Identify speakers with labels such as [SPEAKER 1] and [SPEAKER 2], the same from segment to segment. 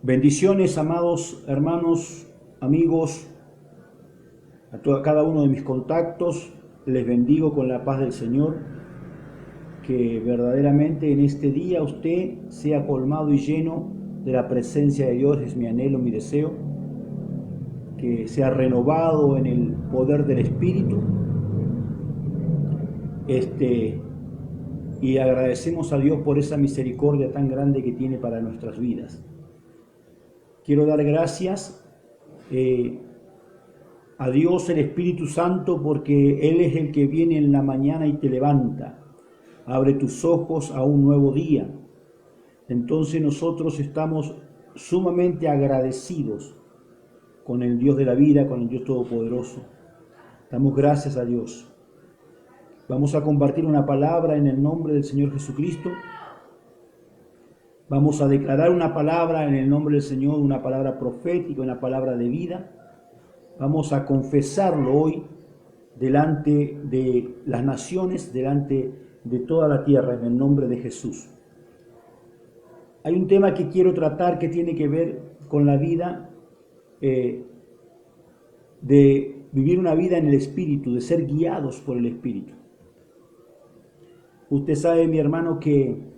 [SPEAKER 1] Bendiciones, amados hermanos, amigos, a cada uno de mis contactos. Les bendigo con la paz del Señor. Que verdaderamente en este día usted sea colmado y lleno de la presencia de Dios. Es mi anhelo, mi deseo. Que sea renovado en el poder del Espíritu. Y agradecemos a Dios por esa misericordia tan grande que tiene para nuestras vidas. Quiero dar gracias a Dios, el Espíritu Santo, porque Él es el que viene en la mañana y te levanta. Abre tus ojos a un nuevo día. Entonces nosotros estamos sumamente agradecidos con el Dios de la vida, con el Dios Todopoderoso. Damos gracias a Dios. Vamos a compartir una palabra en el nombre del Señor Jesucristo. Vamos a declarar una palabra en el nombre del Señor, una palabra profética, una palabra de vida. Vamos a confesarlo hoy delante de las naciones, delante de toda la tierra, en el nombre de Jesús. Hay un tema que quiero tratar que tiene que ver con la vida, de vivir una vida en el Espíritu, de ser guiados por el Espíritu. Usted sabe, mi hermano, que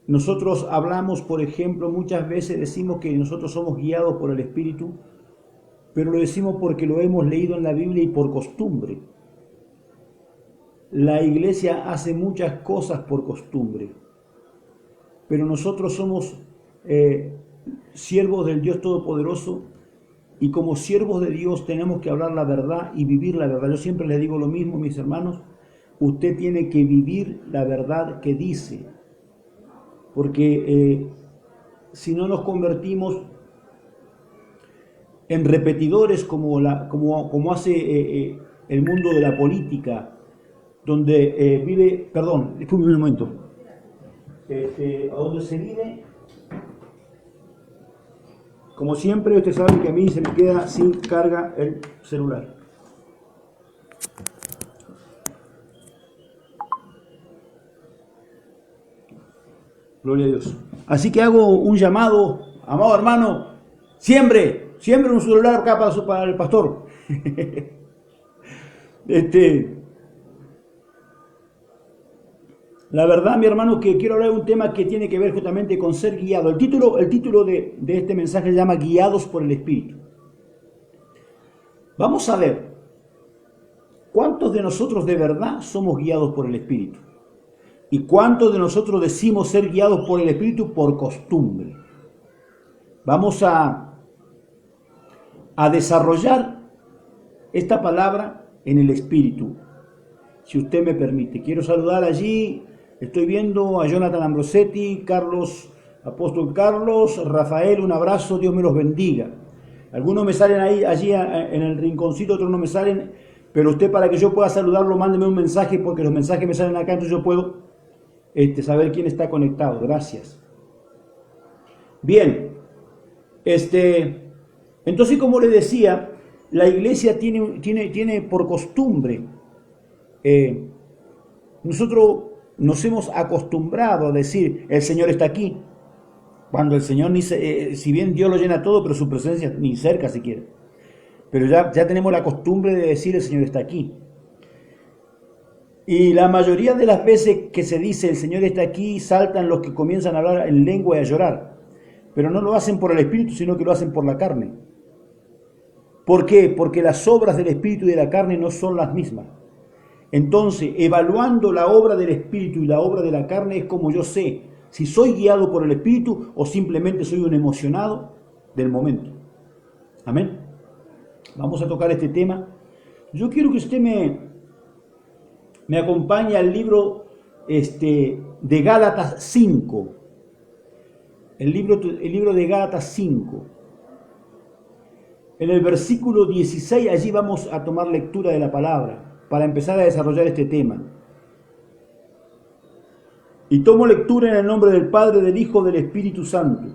[SPEAKER 1] nosotros hablamos, por ejemplo, muchas veces decimos que nosotros somos guiados por el Espíritu, pero lo decimos porque lo hemos leído en la Biblia y por costumbre. La iglesia hace muchas cosas por costumbre, pero nosotros somos siervos del Dios Todopoderoso, y como siervos de Dios tenemos que hablar la verdad y vivir la verdad. Yo siempre les digo lo mismo, mis hermanos, usted tiene que vivir la verdad que dice, porque si no nos convertimos en repetidores como hace el mundo de la política, donde vive, perdón, disculpe un momento, a donde se vive, como siempre, usted sabe que a mí se me queda sin carga el celular. Gloria a Dios. Así que hago un llamado, amado hermano, siembre un celular acá para el pastor. La verdad, mi hermano, que quiero hablar de un tema que tiene que ver justamente con ser guiado. El título de este mensaje se llama Guiados por el Espíritu. Vamos a ver, ¿cuántos de nosotros de verdad somos guiados por el Espíritu? ¿Y cuántos de nosotros decimos ser guiados por el Espíritu por costumbre? Vamos a desarrollar esta palabra en el Espíritu, si usted me permite. Quiero saludar allí, estoy viendo a Jonathan Ambrosetti, Carlos, Apóstol Carlos, Rafael, un abrazo, Dios me los bendiga. Algunos me salen allí en el rinconcito, otros no me salen, pero usted, para que yo pueda saludarlo, mándeme un mensaje, porque los mensajes me salen acá, entonces yo puedo saber quién está conectado. Gracias. Bien, entonces, como le decía, la iglesia tiene por costumbre, nosotros nos hemos acostumbrado a decir, el Señor está aquí, cuando el Señor, si bien Dios lo llena todo, pero su presencia ni cerca siquiera. Pero ya tenemos la costumbre de decir, el Señor está aquí. Y la mayoría de las veces que se dice el Señor está aquí, saltan los que comienzan a hablar en lengua y a llorar. Pero no lo hacen por el Espíritu, sino que lo hacen por la carne. ¿Por qué? Porque las obras del Espíritu y de la carne no son las mismas. Entonces, evaluando la obra del Espíritu y la obra de la carne, es como yo sé si soy guiado por el Espíritu o simplemente soy un emocionado del momento. Amén. Vamos a tocar este tema. Yo quiero que usted me acompaña al libro de Gálatas 5. El libro de Gálatas 5. En el versículo 16, allí vamos a tomar lectura de la palabra para empezar a desarrollar este tema. Y tomo lectura en el nombre del Padre, del Hijo, del Espíritu Santo.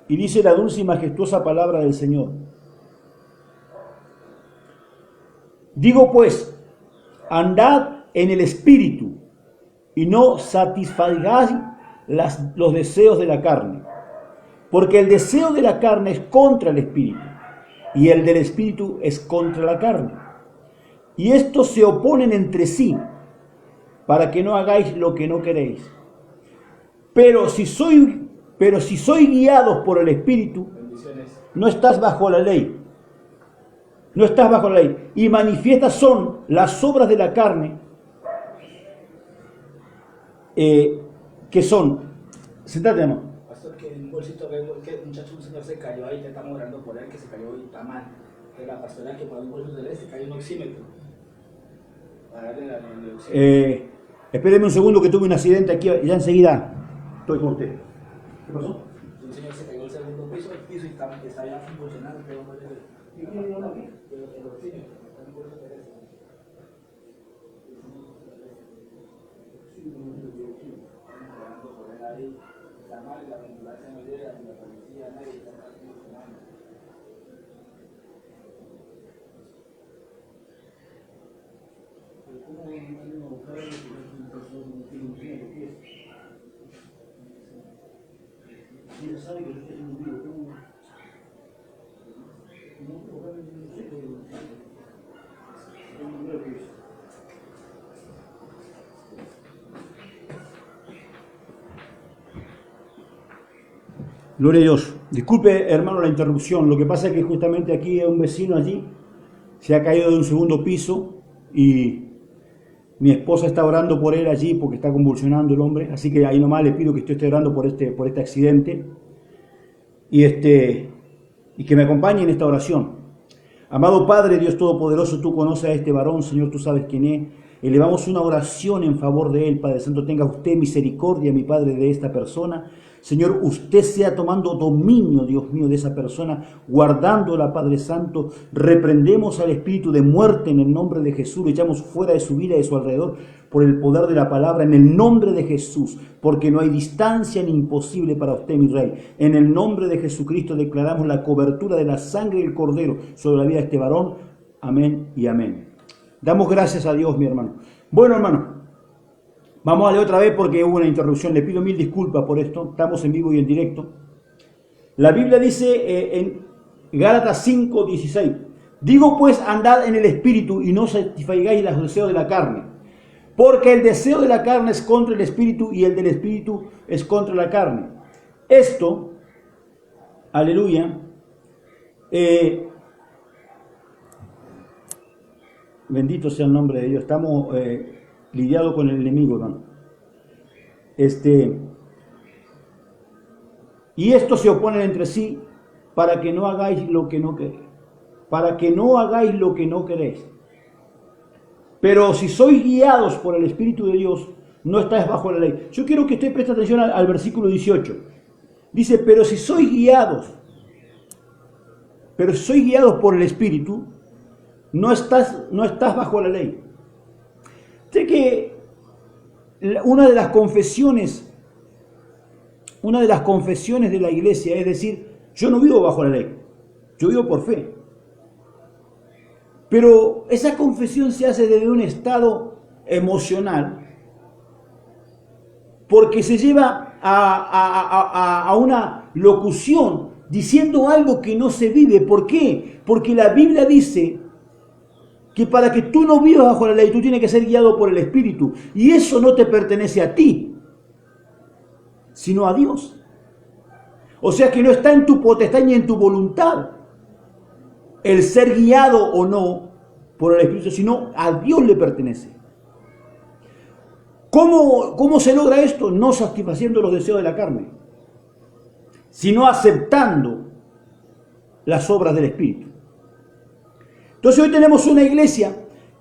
[SPEAKER 1] Y dice la dulce y majestuosa palabra del Señor. Digo pues, andad en el Espíritu, y no satisfagáis los deseos de la carne. Porque el deseo de la carne es contra el espíritu, y el del espíritu es contra la carne. Y estos se oponen entre sí, para que no hagáis lo que no queréis. Pero si sois guiados por el espíritu, no estás bajo la ley. No estás bajo la ley. Y manifiestas son las obras de la carne, que son... Sentate, amor.
[SPEAKER 2] Pastor, que un bolsito, que un muchacho, un señor se cayó ahí, te estamos orando por él, que se cayó y está mal. Entonces la pastora que pone un bolso de él, se cayó un oxímetro. Para darle el oxímetro.
[SPEAKER 1] Espéreme un segundo que tuve un accidente aquí, ya enseguida estoy con usted. ¿Qué pasó?
[SPEAKER 2] Un señor se cayó al segundo piso y está ya funcionando, pero no el oxímetro.
[SPEAKER 1] Gloria a Dios. Disculpe, hermano, la interrupción. Lo que pasa es que justamente aquí hay un vecino allí, se ha caído de un segundo piso y mi esposa está orando por él allí porque está convulsionando el hombre. Así que ahí nomás le pido que usted esté orando por este accidente y que me acompañe en esta oración. Amado Padre, Dios Todopoderoso, tú conoces a este varón, Señor, tú sabes quién es. Elevamos una oración en favor de él, Padre Santo. Tenga usted misericordia, mi Padre, de esta persona. Señor, usted sea tomando dominio, Dios mío, de esa persona, guardándola, Padre Santo. Reprendemos al espíritu de muerte en el nombre de Jesús, lo echamos fuera de su vida y de su alrededor por el poder de la palabra, en el nombre de Jesús, porque no hay distancia ni imposible para usted, mi Rey. En el nombre de Jesucristo declaramos la cobertura de la sangre del Cordero sobre la vida de este varón. Amén y amén. Damos gracias a Dios, mi hermano. Bueno, hermano, vamos a leer otra vez porque hubo una interrupción. Le pido mil disculpas por esto. Estamos en vivo y en directo. La Biblia dice en Gálatas 5:16: digo pues, andad en el espíritu y no satisfagáis los deseos de la carne. Porque el deseo de la carne es contra el espíritu y el del espíritu es contra la carne. Esto, aleluya, bendito sea el nombre de Dios. Estamos lidiados con el enemigo, hermano. Y estos se oponen entre sí para que no hagáis lo que no queréis. Para que no hagáis lo que no queréis. Pero si sois guiados por el Espíritu de Dios, no estáis bajo la ley. Yo quiero que usted preste atención al versículo 18. Dice, pero si sois guiados por el Espíritu, no estás bajo la ley. Sé que una de las confesiones de la iglesia es decir, yo no vivo bajo la ley, yo vivo por fe. Pero esa confesión se hace desde un estado emocional, porque se lleva a una locución diciendo algo que no se vive. ¿Por qué? Porque la Biblia dice que para que tú no vivas bajo la ley, tú tienes que ser guiado por el Espíritu. Y eso no te pertenece a ti, sino a Dios. O sea que no está en tu potestad ni en tu voluntad el ser guiado o no por el Espíritu, sino a Dios le pertenece. ¿Cómo se logra esto? No satisfaciendo los deseos de la carne, sino aceptando las obras del Espíritu. Entonces hoy tenemos una iglesia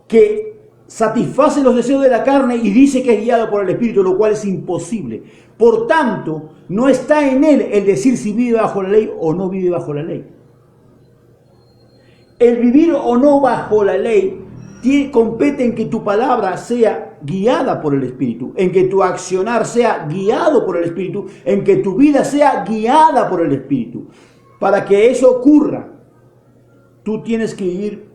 [SPEAKER 1] que satisface los deseos de la carne y dice que es guiada por el Espíritu, lo cual es imposible. Por tanto, no está en él el decir si vive bajo la ley o no vive bajo la ley. El vivir o no bajo la ley compete en que tu palabra sea guiada por el Espíritu, en que tu accionar sea guiado por el Espíritu, en que tu vida sea guiada por el Espíritu. Para que eso ocurra, tú tienes que vivir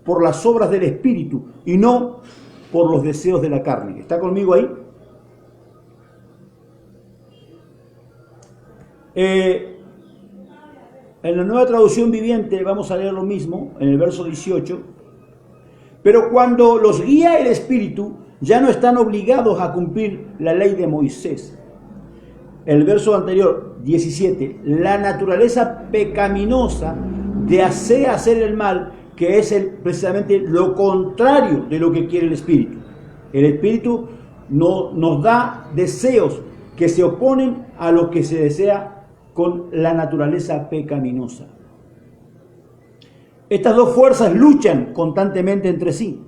[SPEAKER 1] por las obras del Espíritu y no por los deseos de la carne. ¿Está conmigo ahí? En la Nueva Traducción Viviente vamos a leer lo mismo, en el verso 18. Pero cuando los guía el Espíritu, ya no están obligados a cumplir la ley de Moisés. El verso anterior, 17. La naturaleza pecaminosa desea hacer el mal, que es precisamente lo contrario de lo que quiere el Espíritu. El Espíritu nos da deseos que se oponen a lo que se desea con la naturaleza pecaminosa. Estas dos fuerzas luchan constantemente entre sí.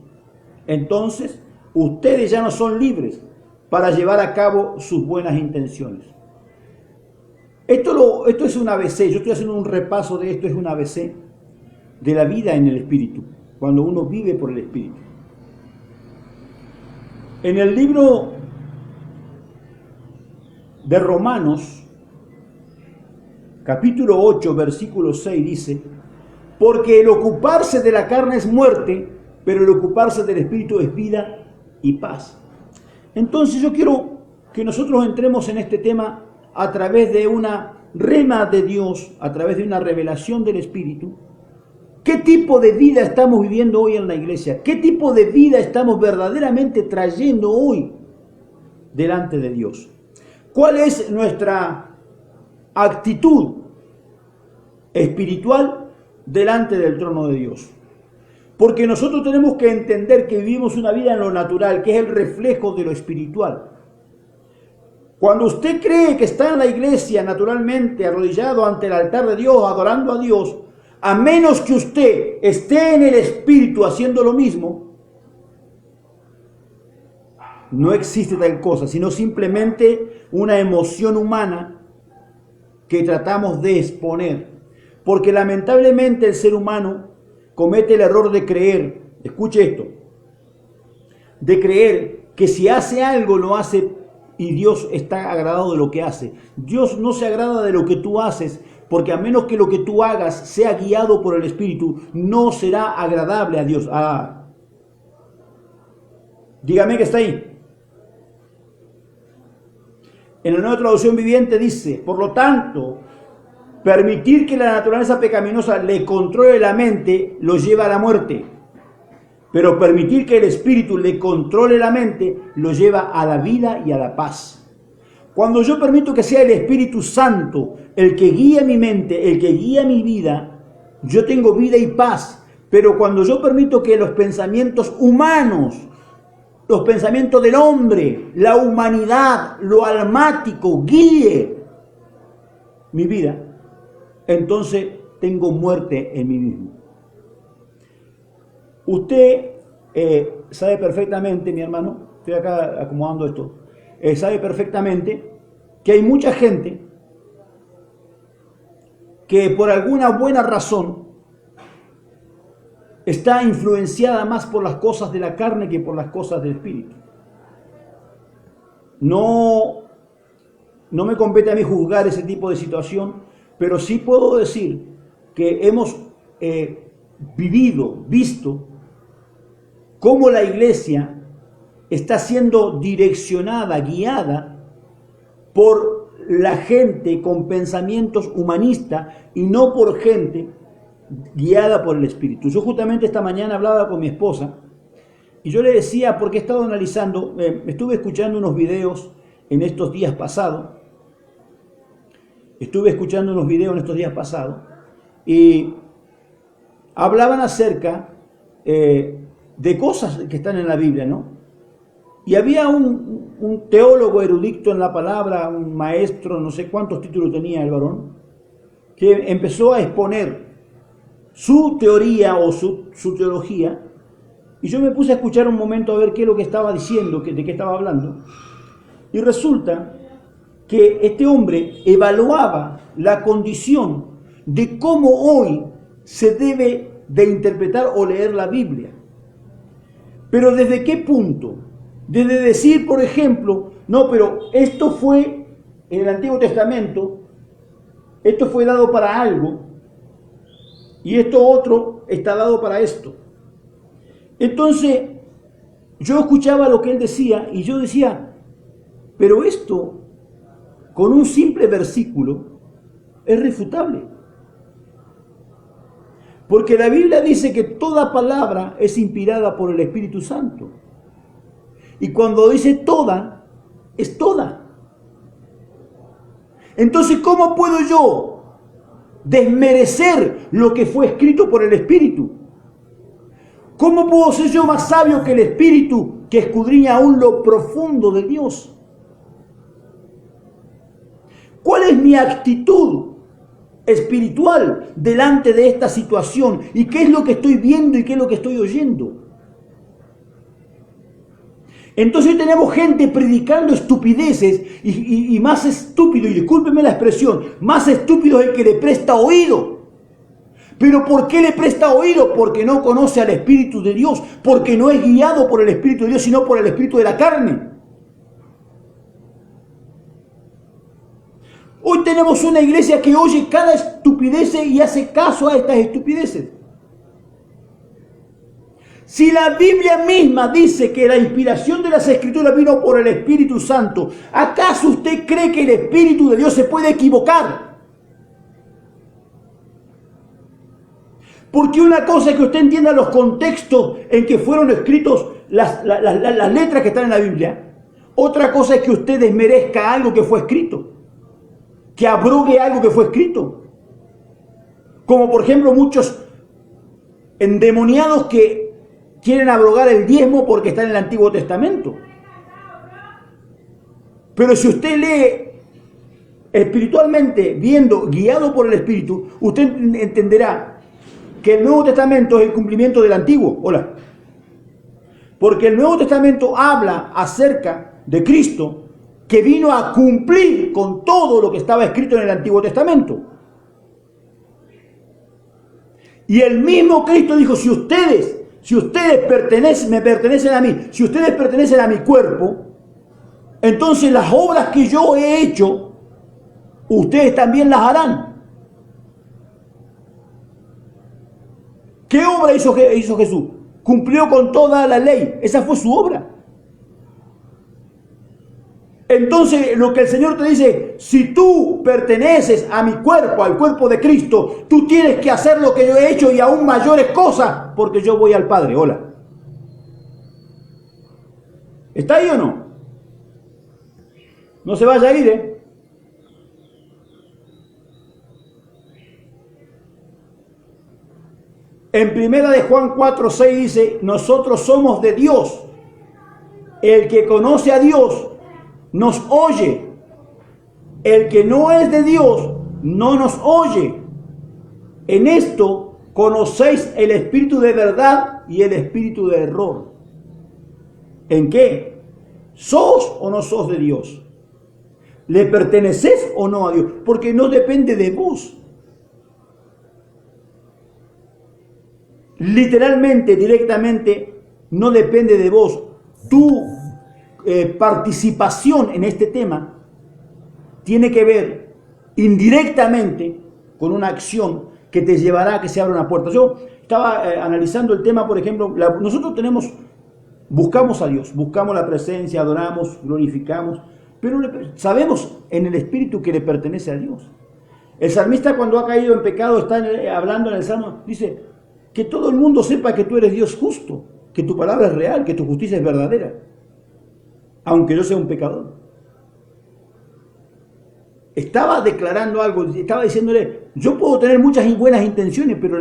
[SPEAKER 1] Entonces, ustedes ya no son libres para llevar a cabo sus buenas intenciones. Esto es un ABC. Yo estoy haciendo un repaso de esto, es un ABC de la vida en el Espíritu, cuando uno vive por el Espíritu. En el libro de Romanos, capítulo 8, versículo 6 dice: porque el ocuparse de la carne es muerte, pero el ocuparse del Espíritu es vida y paz. Entonces yo quiero que nosotros entremos en este tema a través de una rema de Dios, a través de una revelación del Espíritu. ¿Qué tipo de vida estamos viviendo hoy en la iglesia? ¿Qué tipo de vida estamos verdaderamente trayendo hoy delante de Dios? ¿Cuál es nuestra actitud espiritual delante del trono de Dios? Porque nosotros tenemos que entender que vivimos una vida en lo natural, que es el reflejo de lo espiritual. Cuando usted cree que está en la iglesia naturalmente arrodillado ante el altar de Dios, adorando a Dios, a menos que usted esté en el Espíritu haciendo lo mismo, no existe tal cosa, sino simplemente una emoción humana que tratamos de exponer. Porque lamentablemente el ser humano comete el error de creer, escuche esto, de creer que si hace algo lo hace y Dios está agradado de lo que hace. Dios no se agrada de lo que tú haces, porque a menos que lo que tú hagas sea guiado por el Espíritu, no será agradable a Dios. Dígame que está ahí. En la Nueva Traducción Viviente dice: por lo tanto, permitir que la naturaleza pecaminosa le controle la mente lo lleva a la muerte. Pero permitir que el Espíritu le controle la mente lo lleva a la vida y a la paz. Cuando yo permito que sea el Espíritu Santo el que guíe mi mente, el que guíe mi vida, yo tengo vida y paz. Pero cuando yo permito que los pensamientos humanos, los pensamientos del hombre, la humanidad, lo almático, guíe mi vida, entonces tengo muerte en mí mismo. Usted sabe perfectamente, mi hermano, estoy acá acomodando esto, sabe perfectamente que hay mucha gente que por alguna buena razón está influenciada más por las cosas de la carne que por las cosas del Espíritu. No me compete a mí juzgar ese tipo de situación, pero sí puedo decir que hemos visto cómo la iglesia está siendo direccionada, guiada por la gente con pensamientos humanistas y no por gente guiada por el Espíritu. Yo justamente esta mañana hablaba con mi esposa y yo le decía, porque he estado analizando, estuve escuchando unos videos en estos días pasados, y hablaban acerca de cosas que están en la Biblia, ¿no? Y había un teólogo erudito en la palabra, un maestro, no sé cuántos títulos tenía el varón, que empezó a exponer su teoría o su teología, y yo me puse a escuchar un momento a ver qué es lo que estaba diciendo, de qué estaba hablando, y resulta que este hombre evaluaba la condición de cómo hoy se debe de interpretar o leer la Biblia. Pero ¿desde qué punto? Desde decir, por ejemplo, no, pero esto fue en el Antiguo Testamento, esto fue dado para algo, y esto otro está dado para esto. Entonces, yo escuchaba lo que él decía, y yo decía, pero esto, con un simple versículo, Es refutable. Porque la Biblia dice que toda palabra es inspirada por el Espíritu Santo. Y cuando dice toda, es toda. Entonces, ¿cómo puedo yo desmerecer lo que fue escrito por el Espíritu? ¿Cómo puedo ser yo más sabio que el Espíritu que escudriña aún lo profundo de Dios? ¿Cuál es mi actitud espiritual delante de esta situación? ¿Y qué es lo que estoy viendo y qué es lo que estoy oyendo? Entonces tenemos gente predicando estupideces y más estúpido, y discúlpeme la expresión, más estúpido es el que le presta oído. ¿Pero por qué le presta oído? Porque no conoce al Espíritu de Dios, porque no es guiado por el Espíritu de Dios, sino por el Espíritu de la carne. Hoy tenemos una iglesia que oye cada estupidez y hace caso a estas estupideces. Si la Biblia misma dice que la inspiración de las Escrituras vino por el Espíritu Santo, ¿acaso usted cree que el Espíritu de Dios se puede equivocar? Porque una cosa es que usted entienda los contextos en que fueron escritos las letras que están en la Biblia. Otra cosa es que usted desmerezca algo que fue escrito, que abrogue algo que fue escrito. Como por ejemplo muchos endemoniados que quieren abrogar el diezmo porque está en el Antiguo Testamento. Pero si usted lee espiritualmente, viendo, guiado por el Espíritu, usted entenderá que el Nuevo Testamento es el cumplimiento del Antiguo. Hola. Porque el Nuevo Testamento habla acerca de Cristo, que vino a cumplir con todo lo que estaba escrito en el Antiguo Testamento. Y el mismo Cristo dijo, si ustedes me pertenecen a mí, si ustedes pertenecen a mi cuerpo, entonces las obras que yo he hecho, ustedes también las harán. ¿Qué obra hizo Jesús? Cumplió con toda la ley. Esa fue su obra. Entonces lo que el Señor te dice, si tú perteneces a mi cuerpo, al cuerpo de Cristo, tú tienes que hacer lo que yo he hecho y aún mayores cosas, porque yo voy al Padre. Hola. ¿Está ahí o no? No se vaya a ir, ¿eh? En primera de Juan 4:6 dice, nosotros somos de Dios. El que conoce a Dios nos oye. El que no es de Dios no nos oye. En esto conocéis el espíritu de verdad y el espíritu de error. ¿En qué? ¿Sos o no sos de Dios? ¿Le pertenecés o no a Dios? Porque no depende de vos. Literalmente, directamente, no depende de vos. Tu participación en este tema tiene que ver indirectamente con una acción que te llevará a que se abra una puerta. Yo estaba analizando el tema, por ejemplo, nosotros buscamos a Dios, buscamos la presencia, adoramos, glorificamos, pero sabemos en el Espíritu que le pertenece a Dios. El salmista, cuando ha caído en pecado, está hablando en el Salmo, dice, que todo el mundo sepa que tú eres Dios justo, que tu palabra es real, que tu justicia es verdadera, aunque yo sea un pecador. Estaba declarando algo, estaba diciéndole, yo puedo tener muchas buenas intenciones, pero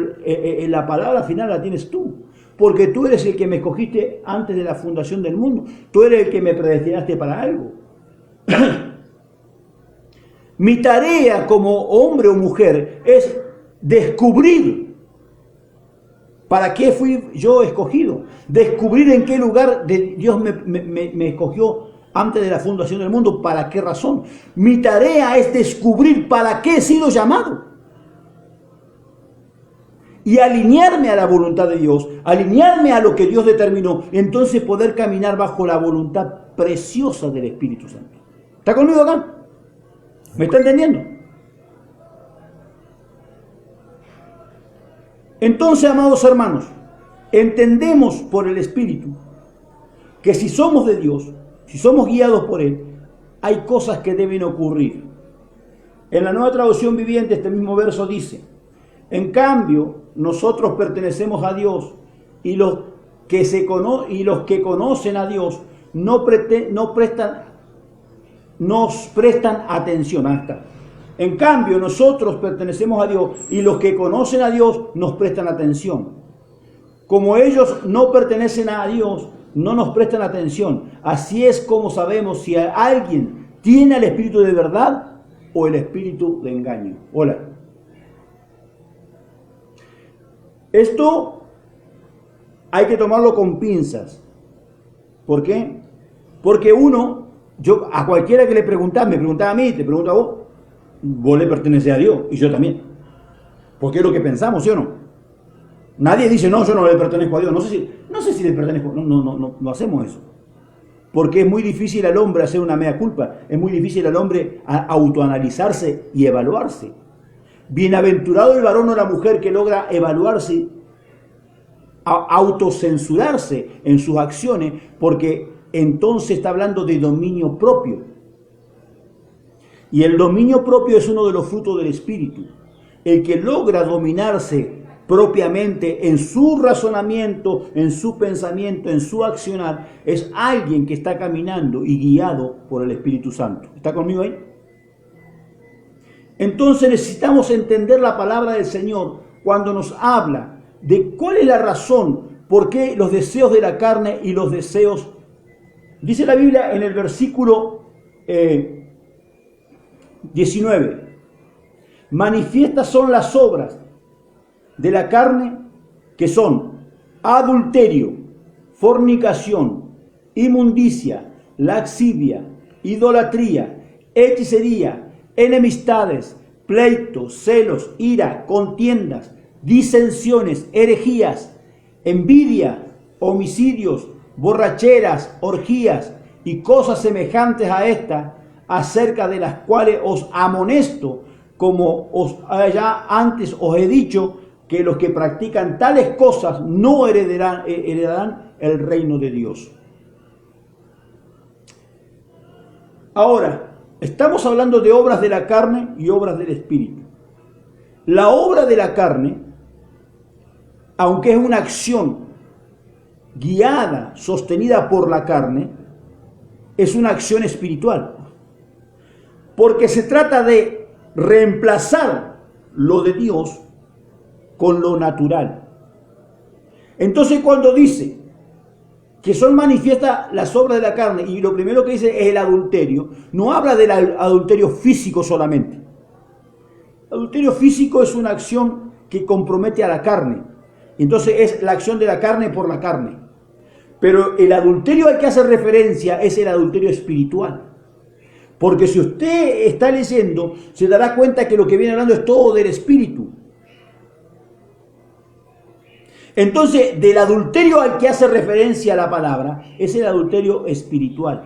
[SPEAKER 1] la palabra final la tienes tú, porque tú eres el que me escogiste antes de la fundación del mundo, tú eres el que me predestinaste para algo. Mi tarea como hombre o mujer es descubrir ¿para qué fui yo escogido? Descubrir en qué lugar Dios me escogió antes de la fundación del mundo. ¿Para qué razón? Mi tarea es descubrir para qué he sido llamado. Y alinearme a la voluntad de Dios, alinearme a lo que Dios determinó. Entonces poder caminar bajo la voluntad preciosa del Espíritu Santo. ¿Está conmigo acá? ¿Me está entendiendo? Entonces, amados hermanos, entendemos por el Espíritu que si somos de Dios, si somos guiados por Él, hay cosas que deben ocurrir. En la Nueva Traducción Viviente este mismo verso dice: en cambio, nosotros pertenecemos a Dios y los que conocen a Dios nos prestan atención. Hasta. En cambio, nosotros pertenecemos a Dios y los que conocen a Dios nos prestan atención. Como ellos no pertenecen a Dios, no nos prestan atención. Así es como sabemos si alguien tiene el espíritu de verdad o el espíritu de engaño. Hola. Esto hay que tomarlo con pinzas. ¿Por qué? Porque yo a cualquiera que le preguntaba, me preguntaba a mí, te pregunto a vos le pertenecés a Dios y yo también. Porque es lo que pensamos, ¿sí o no? Nadie dice, no, yo no le pertenezco a Dios. No sé si le pertenezco. No hacemos eso. Porque es muy difícil al hombre hacer una mea culpa. Es muy difícil al hombre autoanalizarse y evaluarse. Bienaventurado el varón o la mujer que logra evaluarse, autocensurarse en sus acciones, porque entonces está hablando de dominio propio. Y el dominio propio es uno de los frutos del Espíritu. El que logra dominarse propiamente en su razonamiento, en su pensamiento, en su accionar, es alguien que está caminando y guiado por el Espíritu Santo. ¿Está conmigo ahí? Entonces necesitamos entender la palabra del Señor cuando nos habla de cuál es la razón por qué los deseos de la carne y los deseos. Dice la Biblia en el versículo 19, manifiestas son las obras de la carne, que son adulterio, fornicación, inmundicia, lascivia, idolatría, hechicería, enemistades, pleitos, celos, ira, contiendas, disensiones, herejías, envidia, homicidios, borracheras, orgías y cosas semejantes a esta, acerca de las cuales os amonesto, como ya antes os he dicho, que los que practican tales cosas no heredarán el reino de Dios. Ahora, estamos hablando de obras de la carne y obras del Espíritu. La obra de la carne, aunque es una acción guiada, sostenida por la carne, es una acción espiritual. Porque se trata de reemplazar lo de Dios con lo natural. Entonces, cuando dice que son manifiestas las obras de la carne, y lo primero que dice es el adulterio, no habla del adulterio físico solamente. El adulterio físico es una acción que compromete a la carne. Entonces es la acción de la carne por la carne. Pero el adulterio al que hace referencia es el adulterio espiritual. Porque si usted está leyendo, se dará cuenta que lo que viene hablando es todo del espíritu. Entonces, del adulterio al que hace referencia la palabra, es el adulterio espiritual.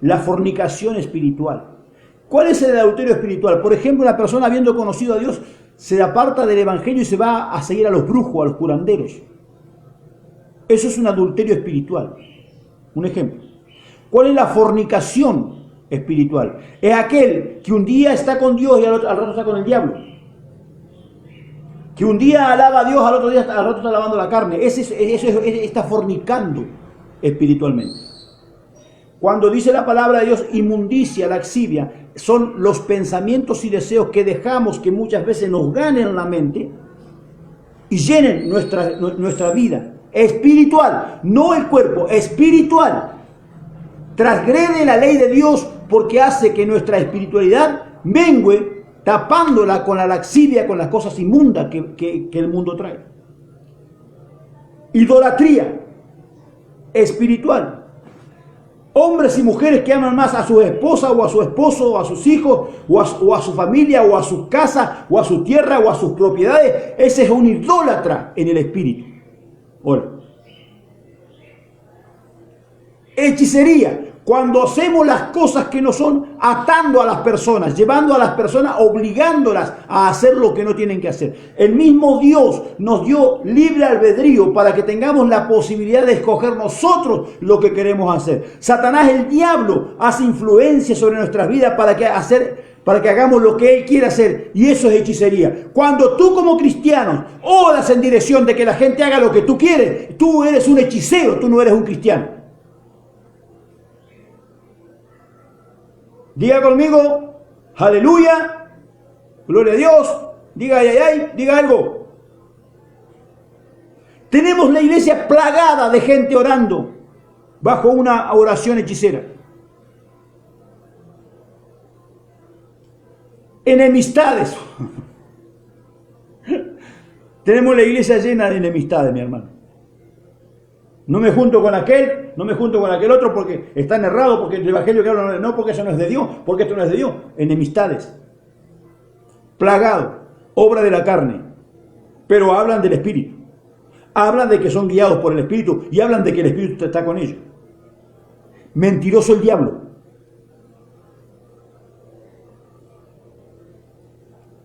[SPEAKER 1] La fornicación espiritual. ¿Cuál es el adulterio espiritual? Por ejemplo, una persona habiendo conocido a Dios, se aparta del evangelio y se va a seguir a los brujos, a los curanderos. Eso es un adulterio espiritual. Un ejemplo. ¿Cuál es la fornicación espiritual? Es aquel que un día está con Dios y al rato está con el diablo. Que un día alaba a Dios, al otro día al rato está alabando la carne. Eso está fornicando espiritualmente. Cuando dice la palabra de Dios, inmundicia, laxivia, son los pensamientos y deseos que dejamos que muchas veces nos ganen la mente y llenen nuestra vida. Espiritual, no el cuerpo, espiritual. Transgrede la ley de Dios porque hace que nuestra espiritualidad mengue, tapándola con la laxivia, con las cosas inmundas que el mundo trae. Idolatría espiritual. Hombres y mujeres que aman más a su esposa o a su esposo o a sus hijos o a su familia o a su casa o a su tierra o a sus propiedades. Ese es un idólatra en el espíritu. Ahora, hechicería. Cuando hacemos las cosas que no son, atando a las personas, llevando a las personas, obligándolas a hacer lo que no tienen que hacer. El mismo Dios nos dio libre albedrío para que tengamos la posibilidad de escoger nosotros lo que queremos hacer. Satanás, el diablo, hace influencia sobre nuestras vidas para que hagamos lo que él quiere hacer, y eso es hechicería. Cuando tú como cristiano oras en dirección de que la gente haga lo que tú quieres, tú eres un hechicero, tú no eres un cristiano. Diga conmigo, aleluya, gloria a Dios, diga ay, ay, ay, diga algo. Tenemos la iglesia plagada de gente orando bajo una oración hechicera. Enemistades. Tenemos la iglesia llena de enemistades, mi hermano. No me junto con aquel, no me junto con aquel otro porque están errados, porque el evangelio que hablan, no, porque eso no es de Dios, porque esto no es de Dios. Enemistades. Plagado, obra de la carne. Pero hablan del Espíritu. Hablan de que son guiados por el Espíritu y hablan de que el Espíritu está con ellos. Mentiroso el diablo.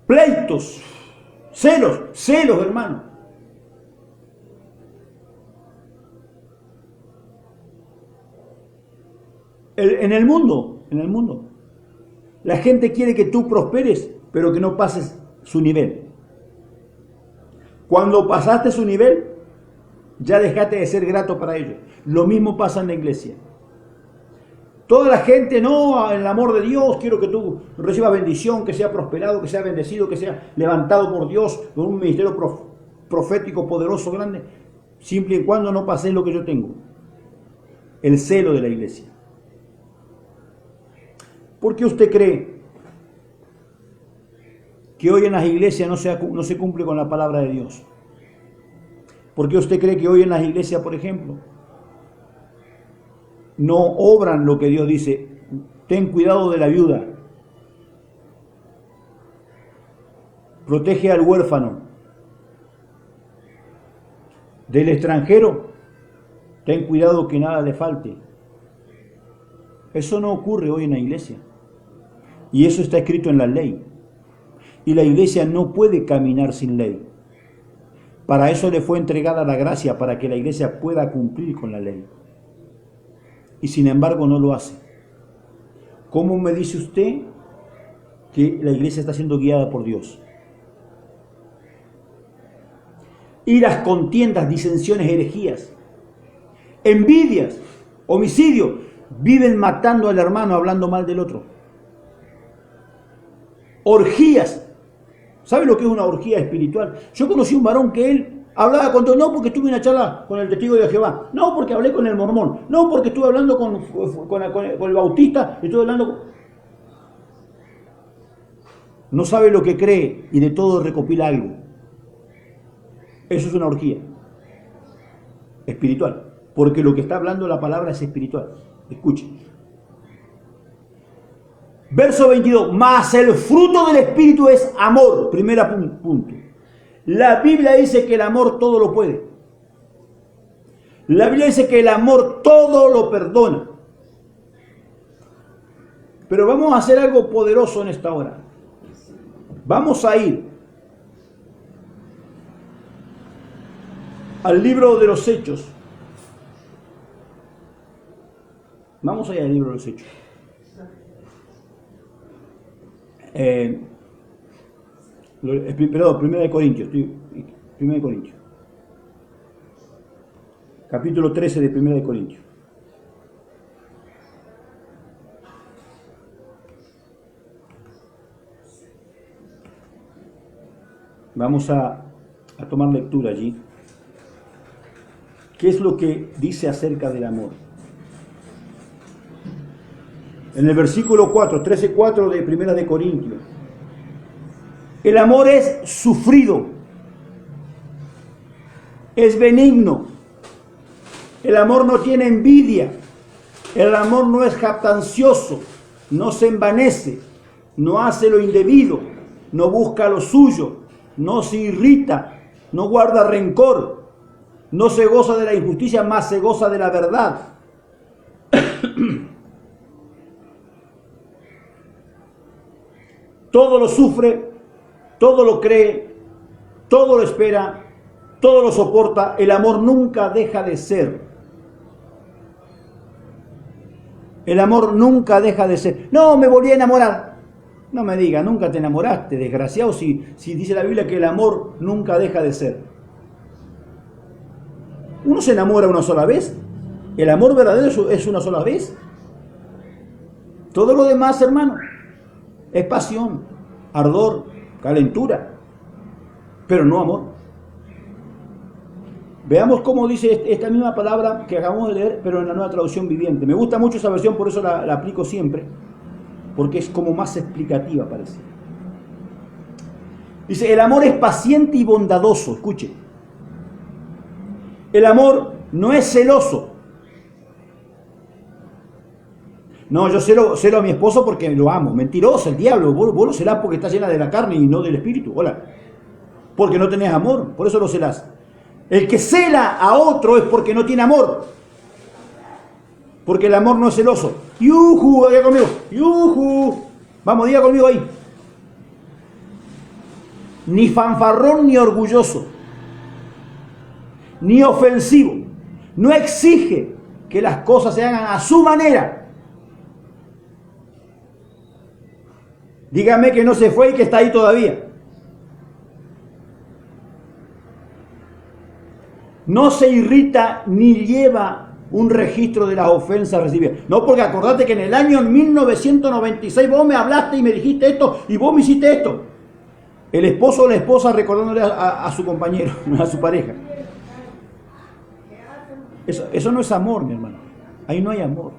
[SPEAKER 1] Pleitos, celos, hermano. En el mundo, la gente quiere que tú prosperes, pero que no pases su nivel. Cuando pasaste su nivel, ya dejaste de ser grato para ellos. Lo mismo pasa en la iglesia. Toda la gente, no, en el amor de Dios, quiero que tú recibas bendición, que sea prosperado, que sea bendecido, que sea levantado por Dios con un ministerio profético, poderoso, grande, siempre y cuando no pases lo que yo tengo. El celo de la iglesia. ¿Por qué usted cree que hoy en las iglesias no se cumple con la palabra de Dios? ¿Por qué usted cree que hoy en las iglesias, por ejemplo, no obran lo que Dios dice? Ten cuidado de la viuda. Protege al huérfano. Del extranjero, ten cuidado que nada le falte. Eso no ocurre hoy en la iglesia. Y eso está escrito en la ley. Y la iglesia no puede caminar sin ley. Para eso le fue entregada la gracia, para que la iglesia pueda cumplir con la ley. Y sin embargo no lo hace. ¿Cómo me dice usted que la iglesia está siendo guiada por Dios? Iras, contiendas, disensiones, herejías, envidias, homicidios, viven matando al hermano, hablando mal del otro. Orgías. ¿Sabe lo que es una orgía espiritual? Yo conocí un varón que él hablaba con todo, no porque tuve una charla con el testigo de Jehová, no porque hablé con el mormón, no porque estuve hablando con el bautista, estuve hablando con... No sabe lo que cree y de todo recopila algo. Eso es una orgía espiritual, porque lo que está hablando la palabra es espiritual. Escuchen. Verso 22. Mas el fruto del Espíritu es amor. Primera punto. La Biblia dice que el amor todo lo puede. La Biblia dice que el amor todo lo perdona. Pero vamos a hacer algo poderoso en esta hora. Vamos a ir al libro de los Hechos. Vamos allá al libro de los Hechos. Perdón, 1 Corintios. 1 Corintios. Capítulo 13 de 1 Corintios. Vamos a tomar lectura allí. ¿Qué es lo que dice acerca del amor? En el versículo 4, 13:4 de 1 Corintios. El amor es sufrido, es benigno. El amor no tiene envidia. El amor no es jactancioso, no se envanece, no hace lo indebido, no busca lo suyo, no se irrita, no guarda rencor, no se goza de la injusticia, más se goza de la verdad. todo lo sufre, todo lo cree, todo lo espera, todo lo soporta. El amor nunca deja de ser. El amor nunca deja de ser. No, me volví a enamorar. No me diga, nunca te enamoraste, desgraciado, si dice la Biblia que el amor nunca deja de ser. Uno se enamora una sola vez. El amor verdadero es una sola vez. Todo lo demás, hermano, es pasión, ardor, calentura, pero no amor. Veamos cómo dice esta misma palabra que acabamos de leer, pero en la Nueva Traducción Viviente. Me gusta mucho esa versión, por eso la aplico siempre, porque es como más explicativa, parece. Dice, el amor es paciente y bondadoso. Escuche. El amor no es celoso. No, yo celo a mi esposo porque lo amo. Mentiroso, el diablo. Vos lo celás porque está llena de la carne y no del espíritu. Hola. Porque no tenés amor, por eso lo celás. El que cela a otro es porque no tiene amor. Porque el amor no es celoso. ¡Yujú! Diga conmigo. ¡Yujú! Vamos, diga conmigo ahí. Ni fanfarrón ni orgulloso. Ni ofensivo. No exige que las cosas se hagan a su manera. Dígame que no se fue y que está ahí todavía. No se irrita ni lleva un registro de las ofensas recibidas. No, porque acordate que en el año 1996 vos me hablaste y me dijiste esto y vos me hiciste esto. El esposo o la esposa recordándole a su compañero, a su pareja. Eso no es amor, mi hermano. Ahí no hay amor.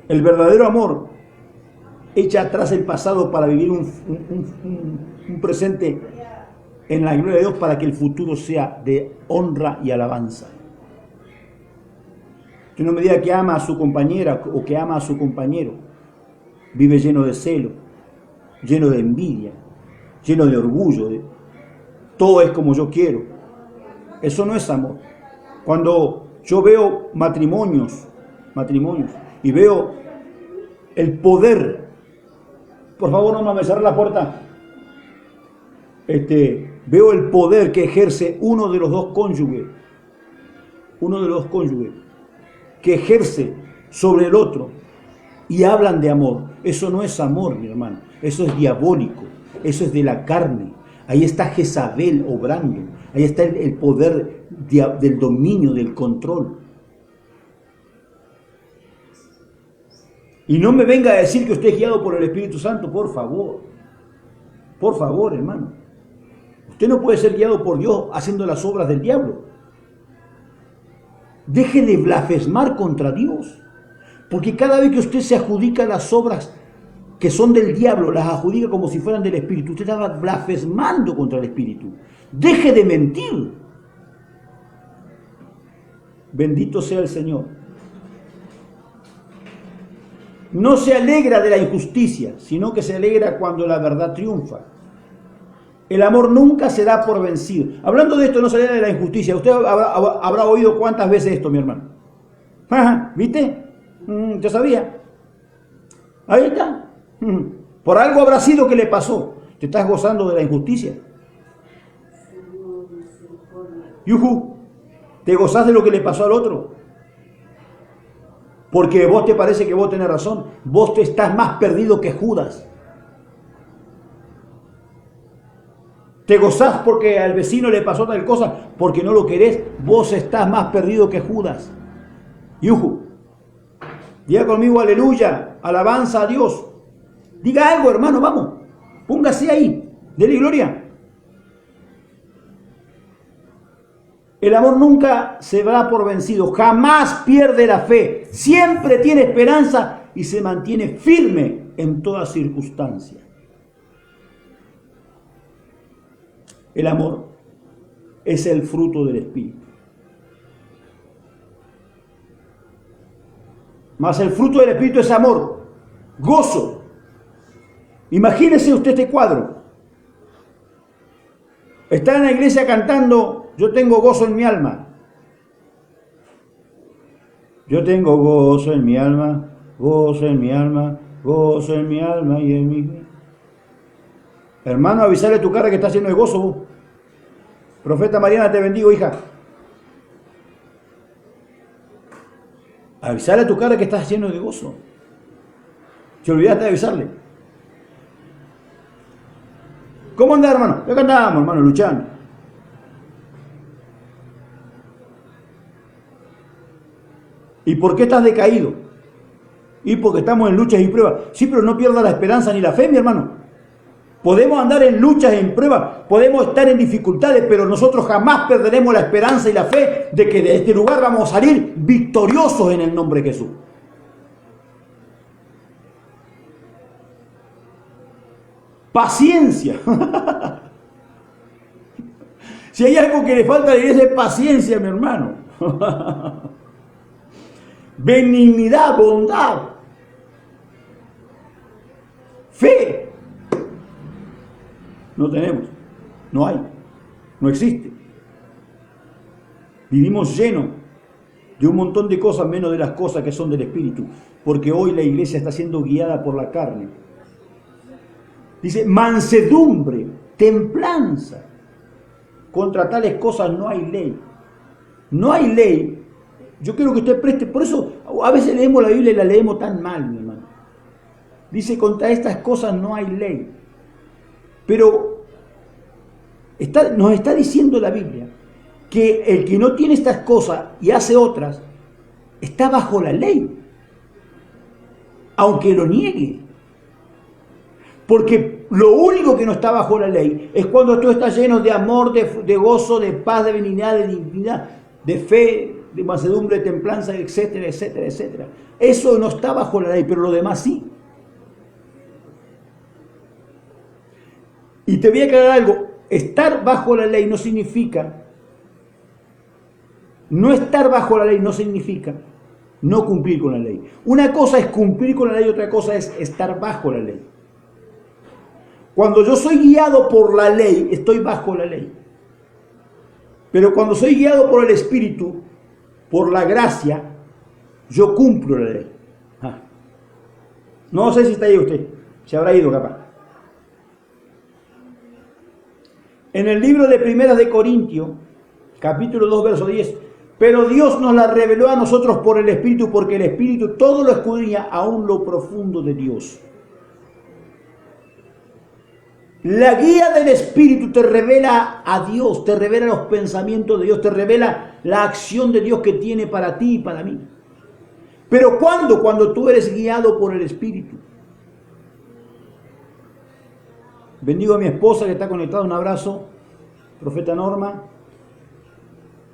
[SPEAKER 1] El verdadero amor echa atrás el pasado para vivir un presente en la gloria de Dios, para que el futuro sea de honra y alabanza. Que no me diga que ama a su compañera o que ama a su compañero. Vive lleno de celo, lleno de envidia, lleno de orgullo. Todo es como yo quiero. Eso no es amor. Cuando yo veo matrimonios, y veo el poder, por favor no me cerrar la puerta, veo el poder que ejerce uno de los dos cónyuges, que ejerce sobre el otro, y hablan de amor. Eso no es amor, mi hermano, eso es diabólico, eso es de la carne. Ahí está Jezabel obrando, ahí está el poder del dominio, del control. Y no me venga a decir que usted es guiado por el Espíritu Santo, por favor, hermano. Usted no puede ser guiado por Dios haciendo las obras del diablo. Deje de blasfemar contra Dios, porque cada vez que usted se adjudica las obras que son del diablo, las adjudica como si fueran del Espíritu, usted está blasfemando contra el Espíritu. Deje de mentir. Bendito sea el Señor. No se alegra de la injusticia, sino que se alegra cuando la verdad triunfa. El amor nunca se da por vencido. Hablando de esto, no se alegra de la injusticia. Usted habrá oído cuántas veces esto, mi hermano. ¿Viste? Yo sabía. Ahí está. Por algo habrá sido que le pasó. ¿Te estás gozando de la injusticia? ¡Yujú! ¿Te gozás de lo que le pasó al otro? Porque vos te parece que vos tenés razón. Vos te estás más perdido que Judas. ¿Te gozás porque al vecino le pasó tal cosa? Porque no lo querés. Vos estás más perdido que Judas. ¡Yujú! Diga conmigo aleluya, alabanza a Dios. Diga algo, hermano, vamos. Póngase ahí. Dele gloria. El amor nunca se da por vencido, jamás pierde la fe, siempre tiene esperanza y se mantiene firme en toda circunstancia. El amor es el fruto del Espíritu. Mas el fruto del Espíritu es amor, gozo. Imagínese usted este cuadro. Está en la iglesia cantando, yo tengo gozo en mi alma. Yo tengo gozo en mi alma, gozo en mi alma, gozo en mi alma y en mi... Hermano, avisale a tu cara que está lleno de gozo vos. Profeta Mariana, te bendigo, hija. Avisale a tu cara que estás lleno de gozo. Te olvidaste de avisarle. ¿Cómo andás, hermano? Acá andamos, hermano, luchando. ¿Y por qué estás decaído? Y porque estamos en luchas y pruebas. Sí, pero no pierdas la esperanza ni la fe, mi hermano. Podemos andar en luchas, en pruebas, podemos estar en dificultades, pero nosotros jamás perderemos la esperanza y la fe de que de este lugar vamos a salir victoriosos en el nombre de Jesús. Paciencia. Si hay algo que le falta a la iglesia es paciencia, mi hermano. Benignidad, bondad, fe. No tenemos, no hay, no existe. Vivimos llenos de un montón de cosas menos de las cosas que son del Espíritu, porque hoy la iglesia está siendo guiada por la carne. Dice, mansedumbre, templanza. Contra tales cosas no hay ley. No hay ley. Yo quiero que usted preste, por eso a veces leemos la Biblia y la leemos tan mal, mi hermano. Dice, contra estas cosas no hay ley. Pero nos está diciendo la Biblia que el que no tiene estas cosas y hace otras, está bajo la ley, aunque lo niegue. Porque lo único que no está bajo la ley es cuando tú estás lleno de amor, de gozo, de paz, de benignidad, de dignidad, de fe, de mansedumbre, de templanza, etcétera, etcétera, etcétera. Eso no está bajo la ley, pero lo demás sí. Y te voy a aclarar algo, estar bajo la ley no significa, no estar bajo la ley no significa no cumplir con la ley. Una cosa es cumplir con la ley, otra cosa es estar bajo la ley. Cuando yo soy guiado por la ley, estoy bajo la ley. Pero cuando soy guiado por el Espíritu, por la gracia, yo cumplo la ley. No sé si está ahí usted, se habrá ido capaz. En el libro de Primeras de Corintios, capítulo 2, verso 10, pero Dios nos la reveló a nosotros por el Espíritu, porque el Espíritu todo lo escudriña, aún lo profundo de Dios. La guía del Espíritu te revela a Dios, te revela los pensamientos de Dios, te revela la acción de Dios que tiene para ti y para mí. Pero ¿cuándo? Cuando tú eres guiado por el Espíritu. Bendigo a mi esposa que está conectada, un abrazo, profeta Norma.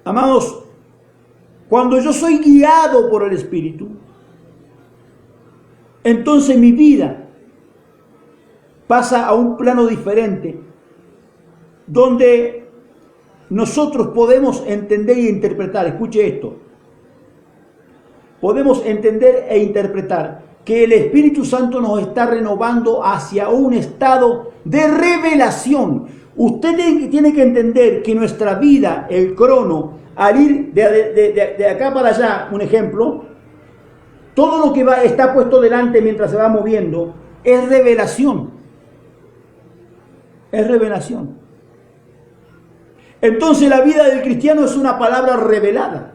[SPEAKER 1] Amados, cuando yo soy guiado por el Espíritu, entonces mi vida pasa a un plano diferente, donde nosotros podemos entender e interpretar, escuche esto, podemos entender e interpretar que el Espíritu Santo nos está renovando hacia un estado de revelación. Usted tiene que entender que nuestra vida, el crono, al ir de acá para allá, un ejemplo, todo lo que está puesto delante mientras se va moviendo, es revelación. Es revelación. Entonces la vida del cristiano es una palabra revelada.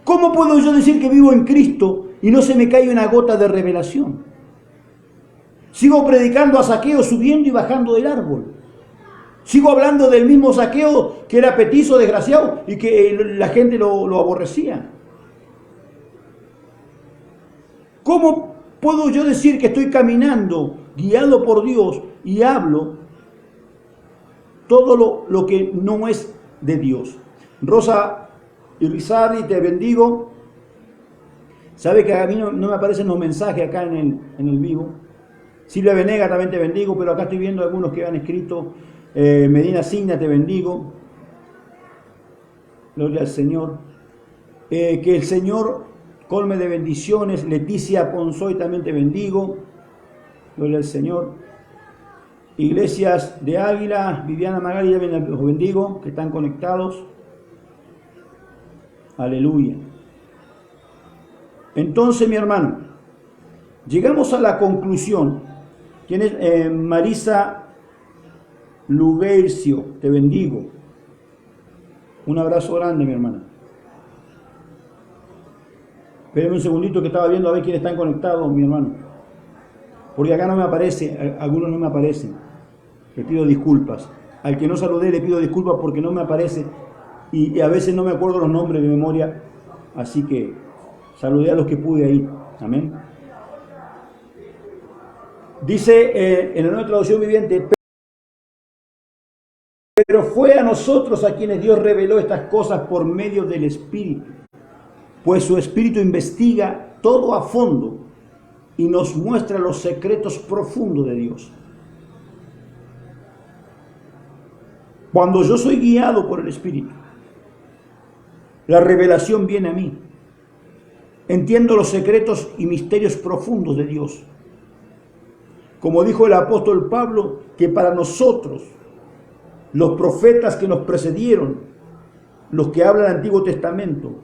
[SPEAKER 1] ¿Cómo puedo yo decir que vivo en Cristo y no se me cae una gota de revelación? Sigo predicando a Zaqueo subiendo y bajando del árbol. Sigo hablando del mismo Zaqueo que era petizo, desgraciado y que la gente lo aborrecía. ¿Cómo puedo yo decir que estoy caminando guiado por Dios y hablo todo lo que no es de Dios? Rosa y Rizardi, te bendigo. Sabe que a mí no me aparecen los mensajes acá en el vivo. Silvia Venega también te bendigo, pero acá estoy viendo algunos que han escrito. Medina Signa, te bendigo. Gloria al Señor. Que el Señor colme de bendiciones. Leticia Ponzoy, también te bendigo. Gloria al Señor. Iglesias de Águila, Viviana Magali, los bendigo, que están conectados. Aleluya. Entonces, mi hermano, llegamos a la conclusión. ¿Quién es? Marisa Lugercio, te bendigo. Un abrazo grande, mi hermana. Espérenme un segundito que estaba viendo a ver quiénes están conectados, mi hermano. Porque acá no me aparece, algunos no me aparecen. Le pido disculpas. Al que no saludé le pido disculpas porque no me aparece y a veces no me acuerdo los nombres de memoria. Así que saludé a los que pude ahí. Amén. Dice en la Nueva Traducción Viviente: pero fue a nosotros a quienes Dios reveló estas cosas por medio del Espíritu, pues su Espíritu investiga todo a fondo y nos muestra los secretos profundos de Dios. Cuando yo soy guiado por el Espíritu, la revelación viene a mí. Entiendo los secretos y misterios profundos de Dios. Como dijo el apóstol Pablo, que para nosotros, los profetas que nos precedieron, los que hablan del Antiguo Testamento,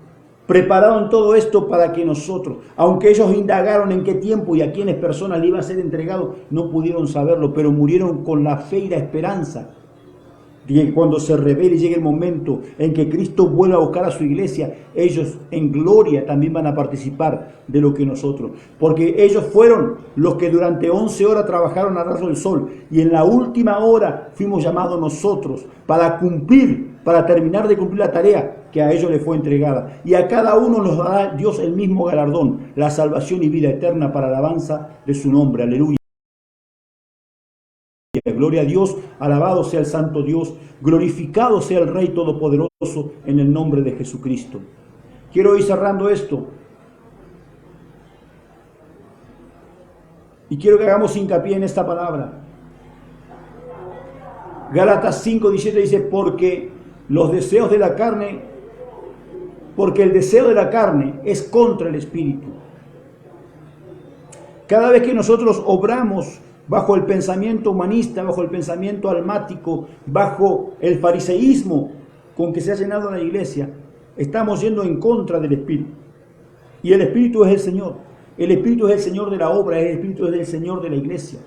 [SPEAKER 1] prepararon todo esto para que nosotros, aunque ellos indagaron en qué tiempo y a quiénes personas le iba a ser entregado, no pudieron saberlo, pero murieron con la fe y la esperanza de que cuando se revele y llegue el momento en que Cristo vuelva a buscar a su iglesia, ellos en gloria también van a participar de lo que nosotros. Porque ellos fueron los que durante 11 horas trabajaron a rayo del sol y en la última hora fuimos llamados nosotros para terminar de cumplir la tarea que a ellos les fue entregada. Y a cada uno nos dará Dios el mismo galardón, la salvación y vida eterna para alabanza de su nombre. Aleluya. Gloria a Dios, alabado sea el santo Dios, glorificado sea el Rey Todopoderoso en el nombre de Jesucristo. Quiero ir cerrando esto y quiero que hagamos hincapié en esta palabra. Gálatas 5:17 dice: porque el deseo de la carne es contra el Espíritu. Cada vez que nosotros obramos bajo el pensamiento humanista, bajo el pensamiento almático, bajo el fariseísmo con que se ha llenado la iglesia, estamos yendo en contra del Espíritu. Y el Espíritu es el Señor. El Espíritu es el Señor de la obra, el Espíritu es el Señor de la iglesia.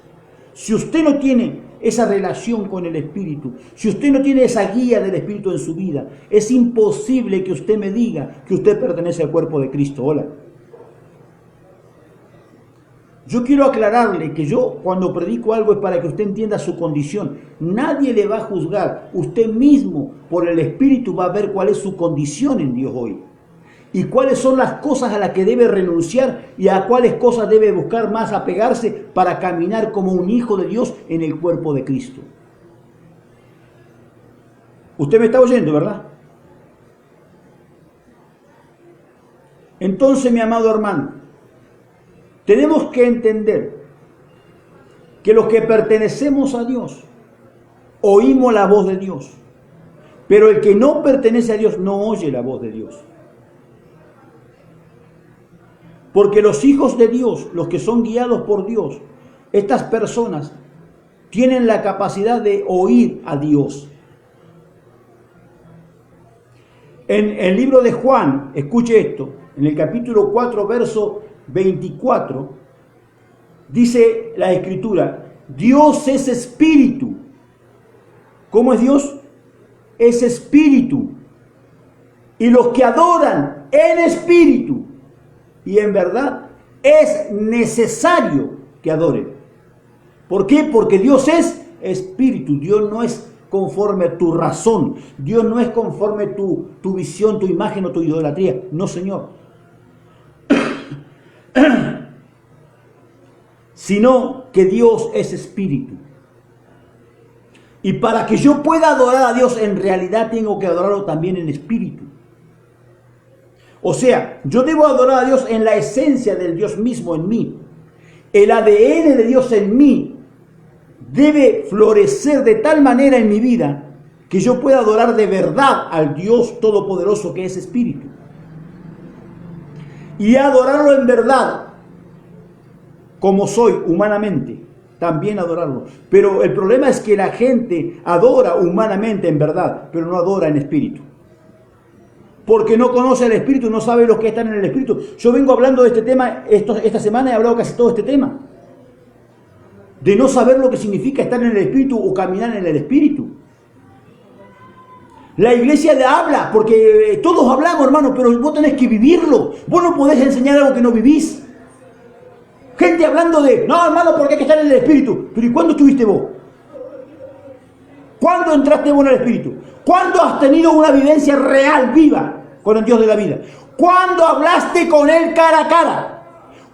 [SPEAKER 1] Si usted no tiene esa relación con el Espíritu, si usted no tiene esa guía del Espíritu en su vida, es imposible que usted me diga que usted pertenece al cuerpo de Cristo. Hola. Yo quiero aclararle que yo cuando predico algo es para que usted entienda su condición. Nadie le va a juzgar. Usted mismo por el Espíritu va a ver cuál es su condición en Dios hoy. Y cuáles son las cosas a las que debe renunciar y a cuáles cosas debe buscar más apegarse para caminar como un hijo de Dios en el cuerpo de Cristo. Usted me está oyendo, ¿verdad? Entonces, mi amado hermano, tenemos que entender que los que pertenecemos a Dios, oímos la voz de Dios, pero el que no pertenece a Dios no oye la voz de Dios. Porque los hijos de Dios, los que son guiados por Dios, estas personas tienen la capacidad de oír a Dios. En el libro de Juan, escuche esto, en el capítulo 4, verso 24, dice la Escritura: Dios es espíritu. ¿Cómo es Dios? Es espíritu. Y los que adoran en espíritu y en verdad es necesario que adoren. ¿Por qué? Porque Dios es espíritu. Dios no es conforme a tu razón. Dios no es conforme a tu visión, tu imagen o tu idolatría. No, Señor. Sino que Dios es espíritu. Y para que yo pueda adorar a Dios, en realidad tengo que adorarlo también en espíritu. O sea, yo debo adorar a Dios en la esencia del Dios mismo en mí. El ADN de Dios en mí debe florecer de tal manera en mi vida que yo pueda adorar de verdad al Dios Todopoderoso que es espíritu. Y adorarlo en verdad, como soy humanamente, también adorarlo. Pero el problema es que la gente adora humanamente en verdad, pero no adora en espíritu. Porque no conoce el Espíritu, no sabe los que están en el Espíritu. Yo vengo hablando de este tema, esta semana he hablado casi todo este tema. De no saber lo que significa estar en el Espíritu o caminar en el Espíritu. La iglesia le habla, porque todos hablamos, hermano, pero vos tenés que vivirlo. Vos no podés enseñar algo que no vivís. Gente hablando de, no, hermano, porque hay que estar en el Espíritu. Pero ¿y cuándo estuviste vos? ¿Cuándo entraste vos en el Espíritu? ¿Cuándo has tenido una vivencia real, viva, con el Dios de la vida? ¿Cuándo hablaste con Él cara a cara?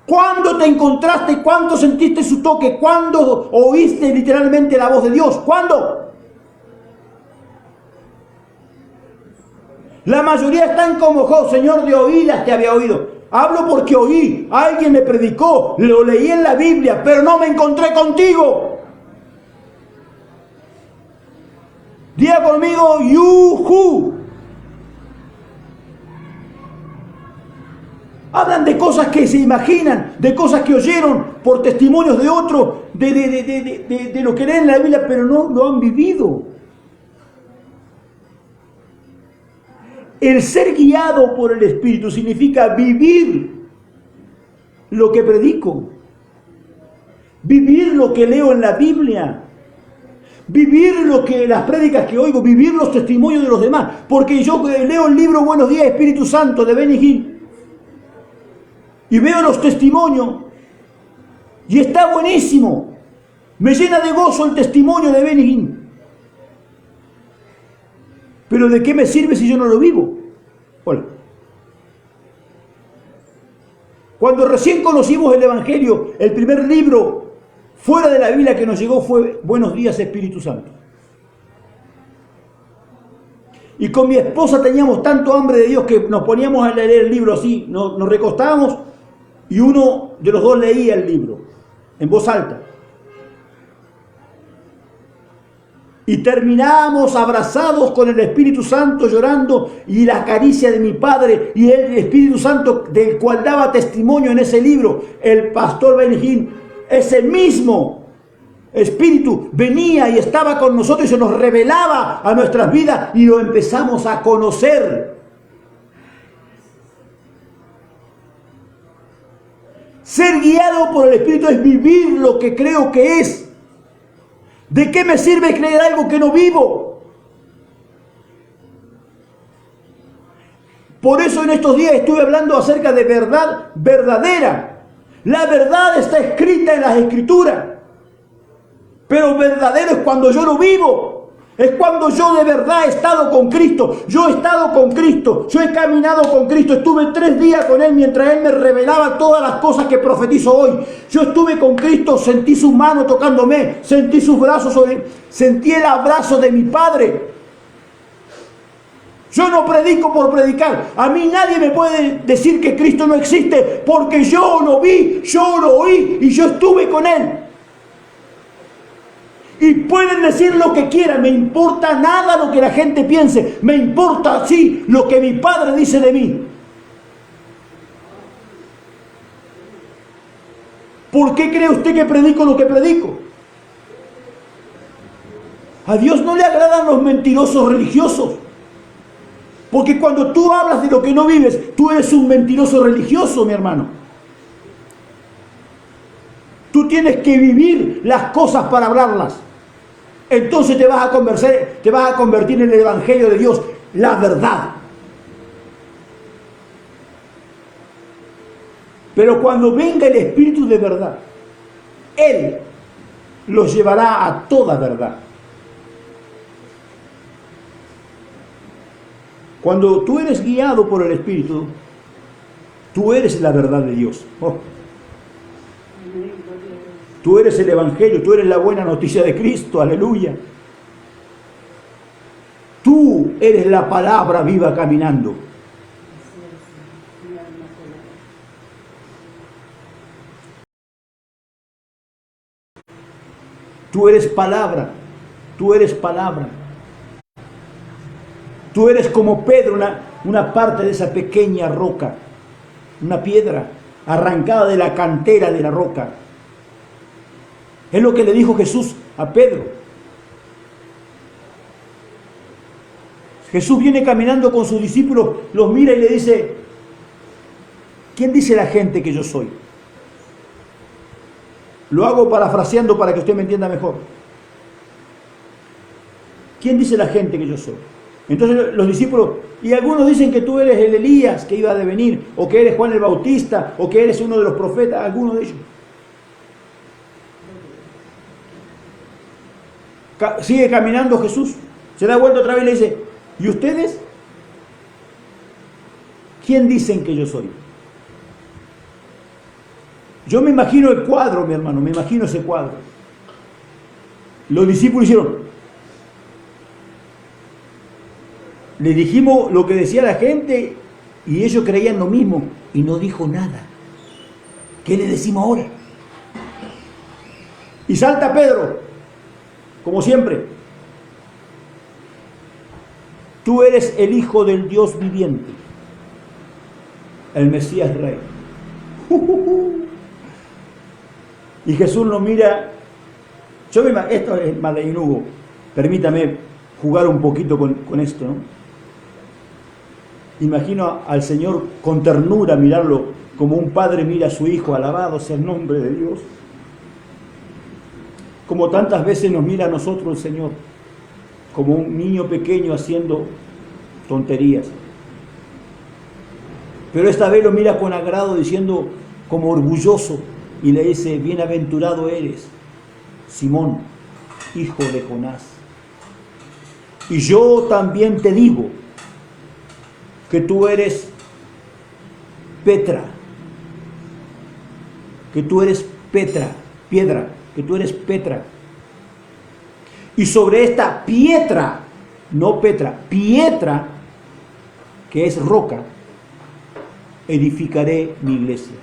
[SPEAKER 1] ¿Cuándo te encontraste? ¿Cuándo sentiste su toque? ¿Cuándo oíste literalmente la voz de Dios? ¿Cuándo? La mayoría están como Job, Señor, de oídas te había oído. Hablo porque oí, alguien me predicó, lo leí en la Biblia, pero no me encontré contigo. Diga conmigo, yuhu. Hablan de cosas que se imaginan, de cosas que oyeron por testimonios de otros, de lo que leen en la Biblia, pero no lo han vivido. El ser guiado por el Espíritu significa vivir lo que predico, vivir lo que leo en la Biblia, vivir las prédicas que oigo, vivir los testimonios de los demás. Porque yo leo el libro Buenos Días Espíritu Santo de Benny Hinn y veo los testimonios y está buenísimo. Me llena de gozo el testimonio de Benny Hinn. Pero ¿de qué me sirve si yo no lo vivo? Hola. Cuando recién conocimos el Evangelio, el primer libro fuera de la Biblia que nos llegó fue Buenos Días Espíritu Santo. Y con mi esposa teníamos tanto hambre de Dios que nos poníamos a leer el libro así, nos recostábamos y uno de los dos leía el libro en voz alta. Y terminábamos abrazados con el Espíritu Santo llorando y la caricia de mi Padre y el Espíritu Santo del cual daba testimonio en ese libro, el pastor Benny Hinn, ese mismo Espíritu venía y estaba con nosotros y se nos revelaba a nuestras vidas y lo empezamos a conocer. Ser guiado por el Espíritu es vivir lo que creo que es. ¿De qué me sirve creer algo que no vivo? Por eso en estos días estuve hablando acerca de verdad verdadera. La verdad está escrita en las Escrituras. Pero verdadero es cuando yo lo vivo. Es cuando yo de verdad he estado con Cristo. Yo he estado con Cristo. Yo he caminado con Cristo. Estuve 3 días con Él mientras Él me revelaba todas las cosas que profetizo hoy. Yo estuve con Cristo. Sentí su mano tocándome. Sentí sus brazos sentí el abrazo de mi Padre. Yo no predico por predicar. A mí nadie me puede decir que Cristo no existe. Porque yo lo vi, yo lo oí y yo estuve con Él. Y pueden decir lo que quieran, me importa nada lo que la gente piense, me importa sí lo que mi Padre dice de mí. ¿Por qué cree usted que predico lo que predico? A Dios no le agradan los mentirosos religiosos. Porque cuando tú hablas de lo que no vives, tú eres un mentiroso religioso, mi hermano. Tú tienes que vivir las cosas para hablarlas. Entonces te vas a convertir en el Evangelio de Dios, la verdad. Pero cuando venga el Espíritu de verdad, Él los llevará a toda verdad. Cuando tú eres guiado por el Espíritu, tú eres la verdad de Dios. Oh. Tú eres el Evangelio, tú eres la buena noticia de Cristo, aleluya. Tú eres la palabra viva caminando. Tú eres palabra, tú eres palabra. Tú eres como Pedro, una parte de esa pequeña roca, una piedra arrancada de la cantera de la roca. Es lo que le dijo Jesús a Pedro. Jesús viene caminando con sus discípulos, los mira y le dice, ¿quién dice la gente que yo soy? Lo hago parafraseando para que usted me entienda mejor. ¿Quién dice la gente que yo soy? Entonces los discípulos, y algunos dicen que tú eres el Elías que iba a venir, o que eres Juan el Bautista, o que eres uno de los profetas, algunos de ellos. Sigue caminando Jesús, se da vuelta otra vez y le dice, ¿y ustedes? ¿Quién dicen que yo soy? Yo me imagino el cuadro, mi hermano, me imagino ese cuadro. Los discípulos hicieron, le dijimos lo que decía la gente y ellos creían lo mismo y no dijo nada. ¿Qué le decimos ahora? Y salta Pedro, como siempre. Tú eres el Hijo del Dios viviente, el Mesías Rey. Y Jesús lo mira. Esto es Madeleine Hugo. Permítame jugar un poquito con esto, ¿no? Imagino al Señor con ternura mirarlo como un padre mira a su hijo, alabado sea el nombre de Dios. Como tantas veces nos mira a nosotros el Señor, como un niño pequeño haciendo tonterías. Pero esta vez lo mira con agrado, diciendo como orgulloso, y le dice, bienaventurado eres, Simón, hijo de Jonás. Y yo también te digo que tú eres Petra, que tú eres piedra, que tú eres Petra. Y sobre esta piedra, no Petra, piedra, que es roca, edificaré mi iglesia.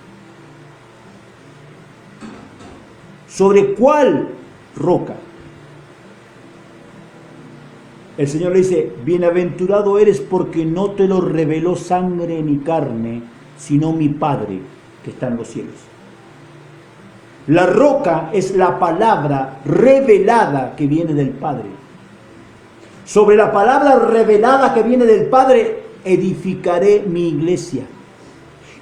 [SPEAKER 1] ¿Sobre cuál roca? El Señor le dice, bienaventurado eres porque no te lo reveló sangre ni carne, sino mi Padre que está en los cielos. La roca es la palabra revelada que viene del Padre. Sobre la palabra revelada que viene del Padre, edificaré mi iglesia.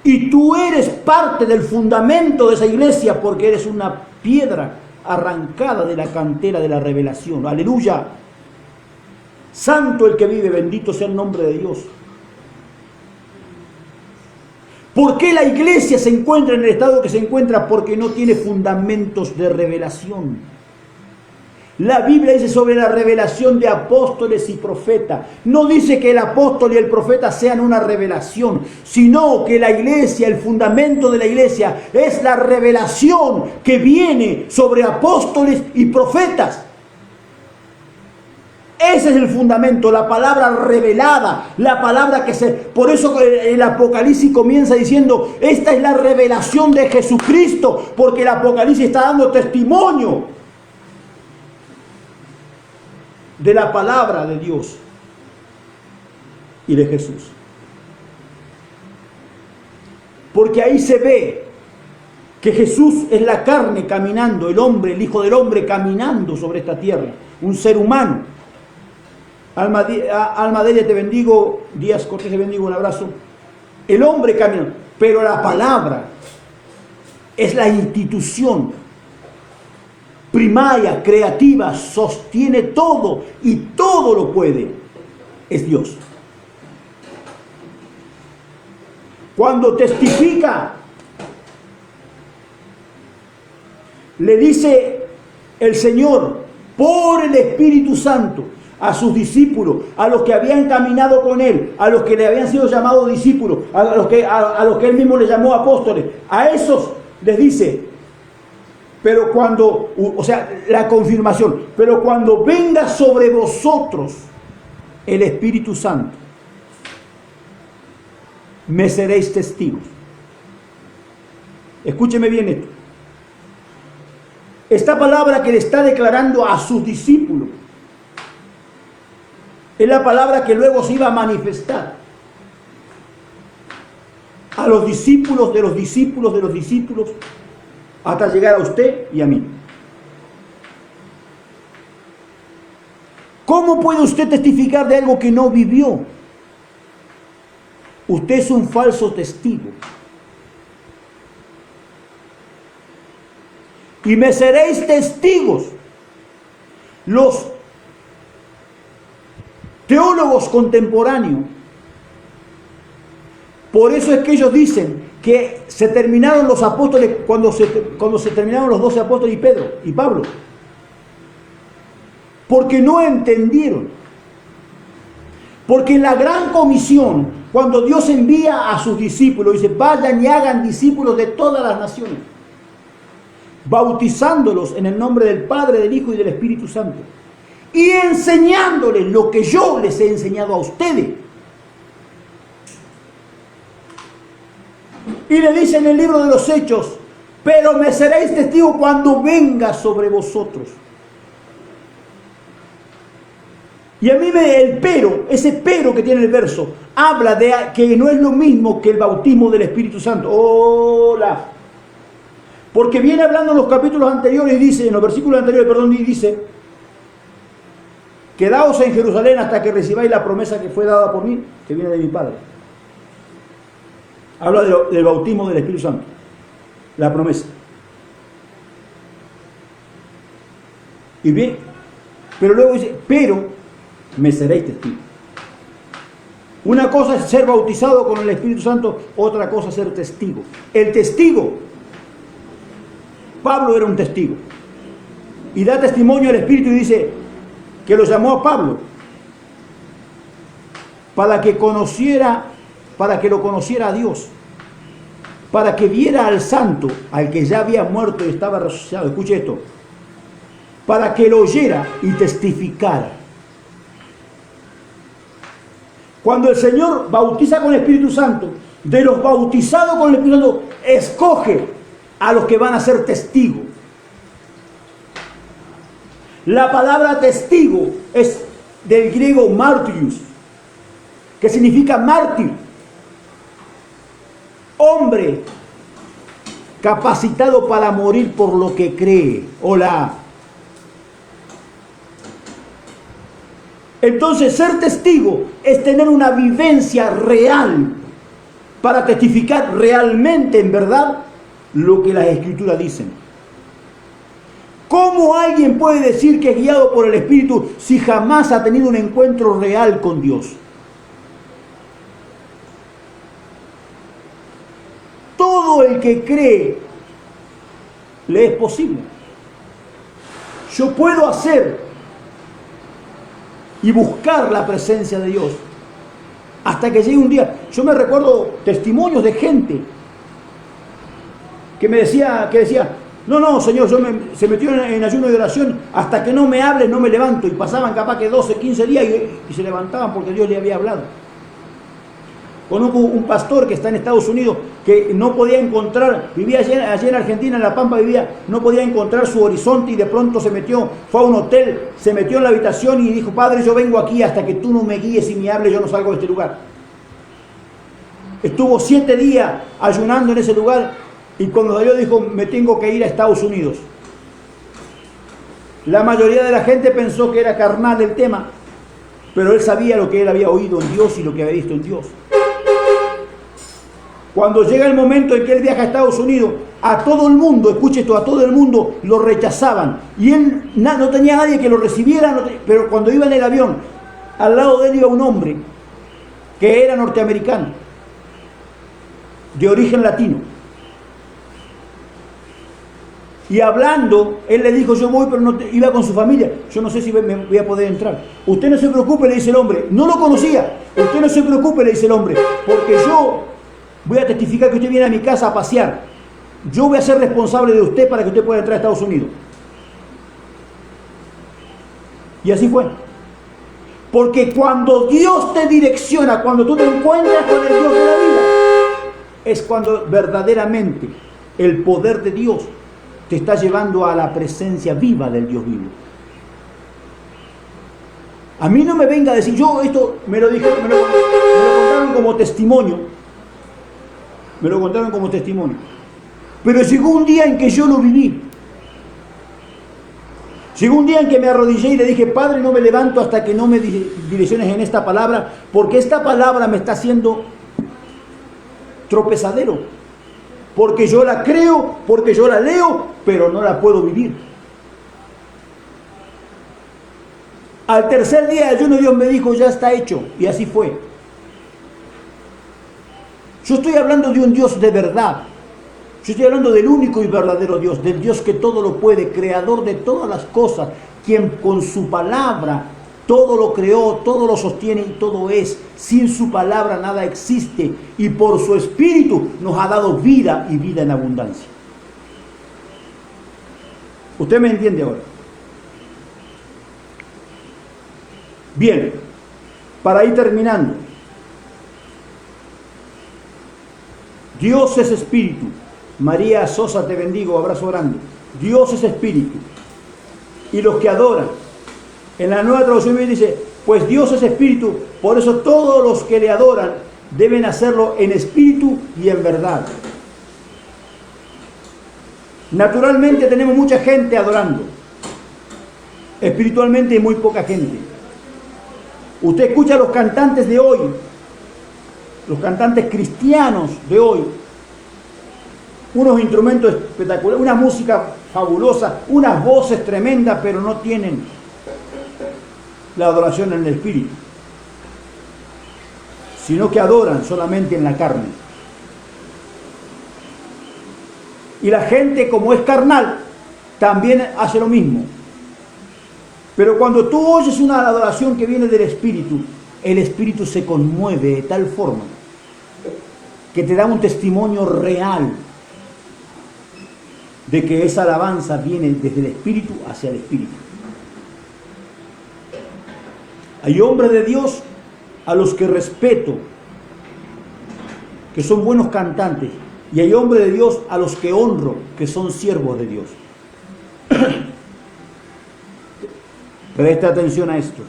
[SPEAKER 1] Y tú eres parte del fundamento de esa iglesia porque eres una piedra arrancada de la cantera de la revelación. Aleluya. Santo el que vive, bendito sea el nombre de Dios. ¿Por qué la iglesia se encuentra en el estado que se encuentra? Porque no tiene fundamentos de revelación. La Biblia dice sobre la revelación de apóstoles y profetas. No dice que el apóstol y el profeta sean una revelación, sino que la iglesia, el fundamento de la iglesia, es la revelación que viene sobre apóstoles y profetas. Ese es el fundamento, la palabra revelada, la palabra que se... Por eso el Apocalipsis comienza diciendo, esta es la revelación de Jesucristo, porque el Apocalipsis está dando testimonio de la palabra de Dios y de Jesús. Porque ahí se ve que Jesús es la carne caminando, el hombre, el Hijo del Hombre caminando sobre esta tierra, un ser humano. Alma Delia, te bendigo. Díaz Cortés, te bendigo, un abrazo. El hombre camina, pero la palabra es la institución primaria, creativa, sostiene todo y todo lo puede. Es Dios. Cuando testifica, le dice el Señor por el Espíritu Santo a sus discípulos, a los que habían caminado con él, a los que le habían sido llamados discípulos, a los que él mismo les llamó apóstoles, a esos les dice, pero cuando, o sea, la confirmación, pero cuando venga sobre vosotros el Espíritu Santo, me seréis testigos. Escúcheme bien esto. Esta palabra que le está declarando a sus discípulos es la palabra que luego se iba a manifestar a los discípulos de los discípulos de los discípulos hasta llegar a usted y a mí. ¿Cómo puede usted testificar de algo que no vivió? Usted es un falso testigo. Y me seréis testigos. Los teólogos contemporáneos, por eso es que ellos dicen que se terminaron los apóstoles cuando se terminaron los 12 apóstoles y Pedro y Pablo. Porque no entendieron. Porque en la gran comisión, cuando Dios envía a sus discípulos, dice, vayan y hagan discípulos de todas las naciones, bautizándolos en el nombre del Padre, del Hijo y del Espíritu Santo, y enseñándoles lo que yo les he enseñado a ustedes. Y le dice en el libro de los Hechos, pero me seréis testigos cuando venga sobre vosotros. Y a mí ese pero que tiene el verso, habla de que no es lo mismo que el bautismo del Espíritu Santo. Hola. Porque viene hablando en los capítulos anteriores y dice, en los versículos anteriores, y dice, quedaos en Jerusalén hasta que recibáis la promesa que fue dada por mí, que viene de mi Padre. Habla del bautismo del Espíritu Santo, la promesa. Y bien, pero luego dice, pero me seréis testigos. Una cosa es ser bautizado con el Espíritu Santo, otra cosa es ser testigo. El testigo, Pablo era un testigo, y da testimonio al Espíritu y dice que lo llamó a Pablo para que lo conociera a Dios, para que viera al santo, al que ya había muerto y estaba resucitado. Escuche esto, para que lo oyera y testificara. Cuando el Señor bautiza con el Espíritu Santo, de los bautizados con el Espíritu Santo, escoge a los que van a ser testigos. La palabra testigo es del griego martyrios, que significa mártir. Hombre capacitado para morir por lo que cree. Hola. Entonces, ser testigo es tener una vivencia real para testificar realmente, en verdad, lo que las Escrituras dicen. ¿Cómo alguien puede decir que es guiado por el Espíritu si jamás ha tenido un encuentro real con Dios? Todo el que cree le es posible. Yo puedo hacer y buscar la presencia de Dios hasta que llegue un día. Yo me recuerdo testimonios de gente que me decía, no, Señor, se metió en ayuno de oración, hasta que no me hable no me levanto, y pasaban capaz que 12, 15 días y se levantaban porque Dios le había hablado. Conozco un pastor que está en Estados Unidos que no podía encontrar, vivía allí en Argentina, en La Pampa no podía encontrar su horizonte, y de pronto fue a un hotel, se metió en la habitación y dijo, Padre, yo vengo aquí hasta que tú no me guíes y me hables, yo no salgo de este lugar. Estuvo 7 días ayunando en ese lugar, y cuando salió dijo, me tengo que ir a Estados Unidos. La mayoría de la gente pensó que era carnal el tema, pero él sabía lo que él había oído en Dios y lo que había visto en Dios. Cuando llega el momento en que él viaja a Estados Unidos, a todo el mundo, escuche esto, a todo el mundo lo rechazaban. Y él no tenía nadie que lo recibiera, pero cuando iba en el avión, al lado de él iba un hombre que era norteamericano, de origen latino. Y hablando, él le dijo, yo voy, pero no iba con su familia, yo no sé si me voy a poder entrar. Usted no se preocupe, le dice el hombre, no lo conocía, usted no se preocupe, le dice el hombre, porque yo voy a testificar que usted viene a mi casa a pasear. Yo voy a ser responsable de usted para que usted pueda entrar a Estados Unidos. Y así fue. Porque cuando Dios te direcciona, cuando tú te encuentras con el Dios de la vida, es cuando verdaderamente el poder de Dios te está llevando a la presencia viva del Dios vivo. A mí no me venga a decir, yo esto me lo contaron como testimonio. Me lo contaron como testimonio. Pero llegó un día en que yo lo viví. Llegó un día en que me arrodillé y le dije, Padre, no me levanto hasta que no me direcciones en esta palabra, porque esta palabra me está haciendo tropezadero. Porque yo la creo, porque yo la leo, pero no la puedo vivir. Al tercer día de ayuno Dios me dijo, ya está hecho. Y así fue. Yo estoy hablando de un Dios de verdad. Yo estoy hablando del único y verdadero Dios, del Dios que todo lo puede, creador de todas las cosas, quien con su palabra todo lo creó, todo lo sostiene y todo es. Sin su palabra nada existe y por su espíritu nos ha dado vida y vida en abundancia. ¿Usted me entiende ahora? Bien, para ir terminando. Dios es espíritu. María Sosa, te bendigo, abrazo grande. Dios es espíritu. Y los que adoran. En la Nueva Traducción dice, pues Dios es espíritu, por eso todos los que le adoran deben hacerlo en espíritu y en verdad. Naturalmente tenemos mucha gente adorando. Espiritualmente muy poca gente. Usted escucha a los cantantes de hoy, los cantantes cristianos de hoy, unos instrumentos espectaculares, una música fabulosa, unas voces tremendas, pero no tienen la adoración en el espíritu, sino que adoran solamente en la carne. Y la gente, como es carnal, también hace lo mismo. Pero cuando tú oyes una adoración que viene del espíritu, el espíritu se conmueve de tal forma que te da un testimonio real de que esa alabanza viene desde el espíritu hacia el espíritu. Hay hombres de Dios a los que respeto, que son buenos cantantes, y hay hombres de Dios a los que honro, que son siervos de Dios. Presta atención a esto.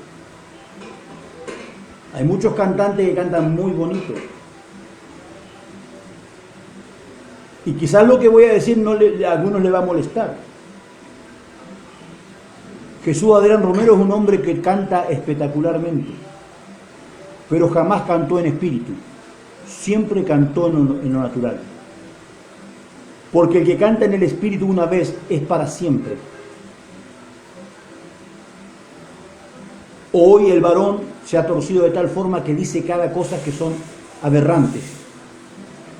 [SPEAKER 1] Hay muchos cantantes que cantan muy bonito. Y quizás lo que voy a decir a algunos le va a molestar. Jesús Adrián Romero es un hombre que canta espectacularmente, pero jamás cantó en espíritu. Siempre cantó en lo natural. Porque el que canta en el espíritu una vez es para siempre. Hoy el varón se ha torcido de tal forma que dice cada cosa que son aberrantes.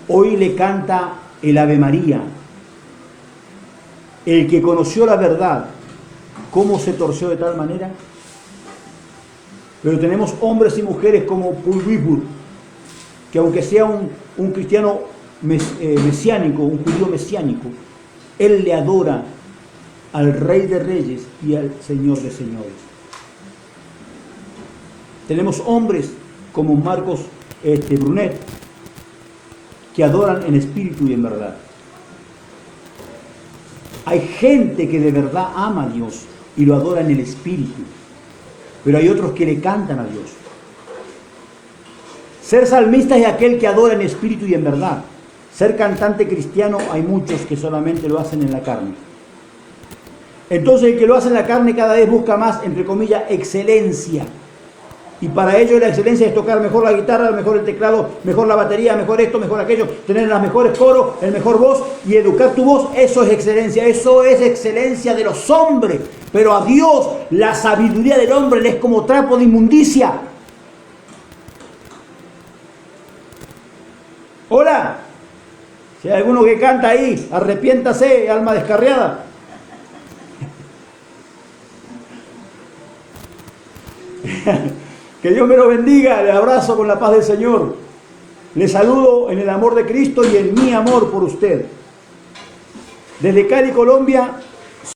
[SPEAKER 1] Hoy le canta el Ave María. El que conoció la verdad, ¿cómo se torció de tal manera? Pero tenemos hombres y mujeres como Paul Whitworth, que aunque sea un cristiano mesiánico, un judío mesiánico, él le adora al Rey de Reyes y al Señor de Señores. Tenemos hombres como Marcos Brunet, que adoran en espíritu y en verdad. Hay gente que de verdad ama a Dios y lo adora en el espíritu, pero hay otros que le cantan a Dios. Ser salmista es aquel que adora en espíritu y en verdad. Ser cantante cristiano hay muchos que solamente lo hacen en la carne. Entonces el que lo hace en la carne cada vez busca más, entre comillas, excelencia. Y para ello la excelencia es tocar mejor la guitarra, mejor el teclado, mejor la batería, mejor esto, mejor aquello, tener las mejores coros, el mejor voz y educar tu voz. Eso es excelencia de los hombres. Pero a Dios la sabiduría del hombre le es como trapo de inmundicia. Hola, si hay alguno que canta ahí, arrepiéntase, alma descarriada. Que Dios me lo bendiga, le abrazo con la paz del Señor. Le saludo en el amor de Cristo y en mi amor por usted. Desde Cali, Colombia,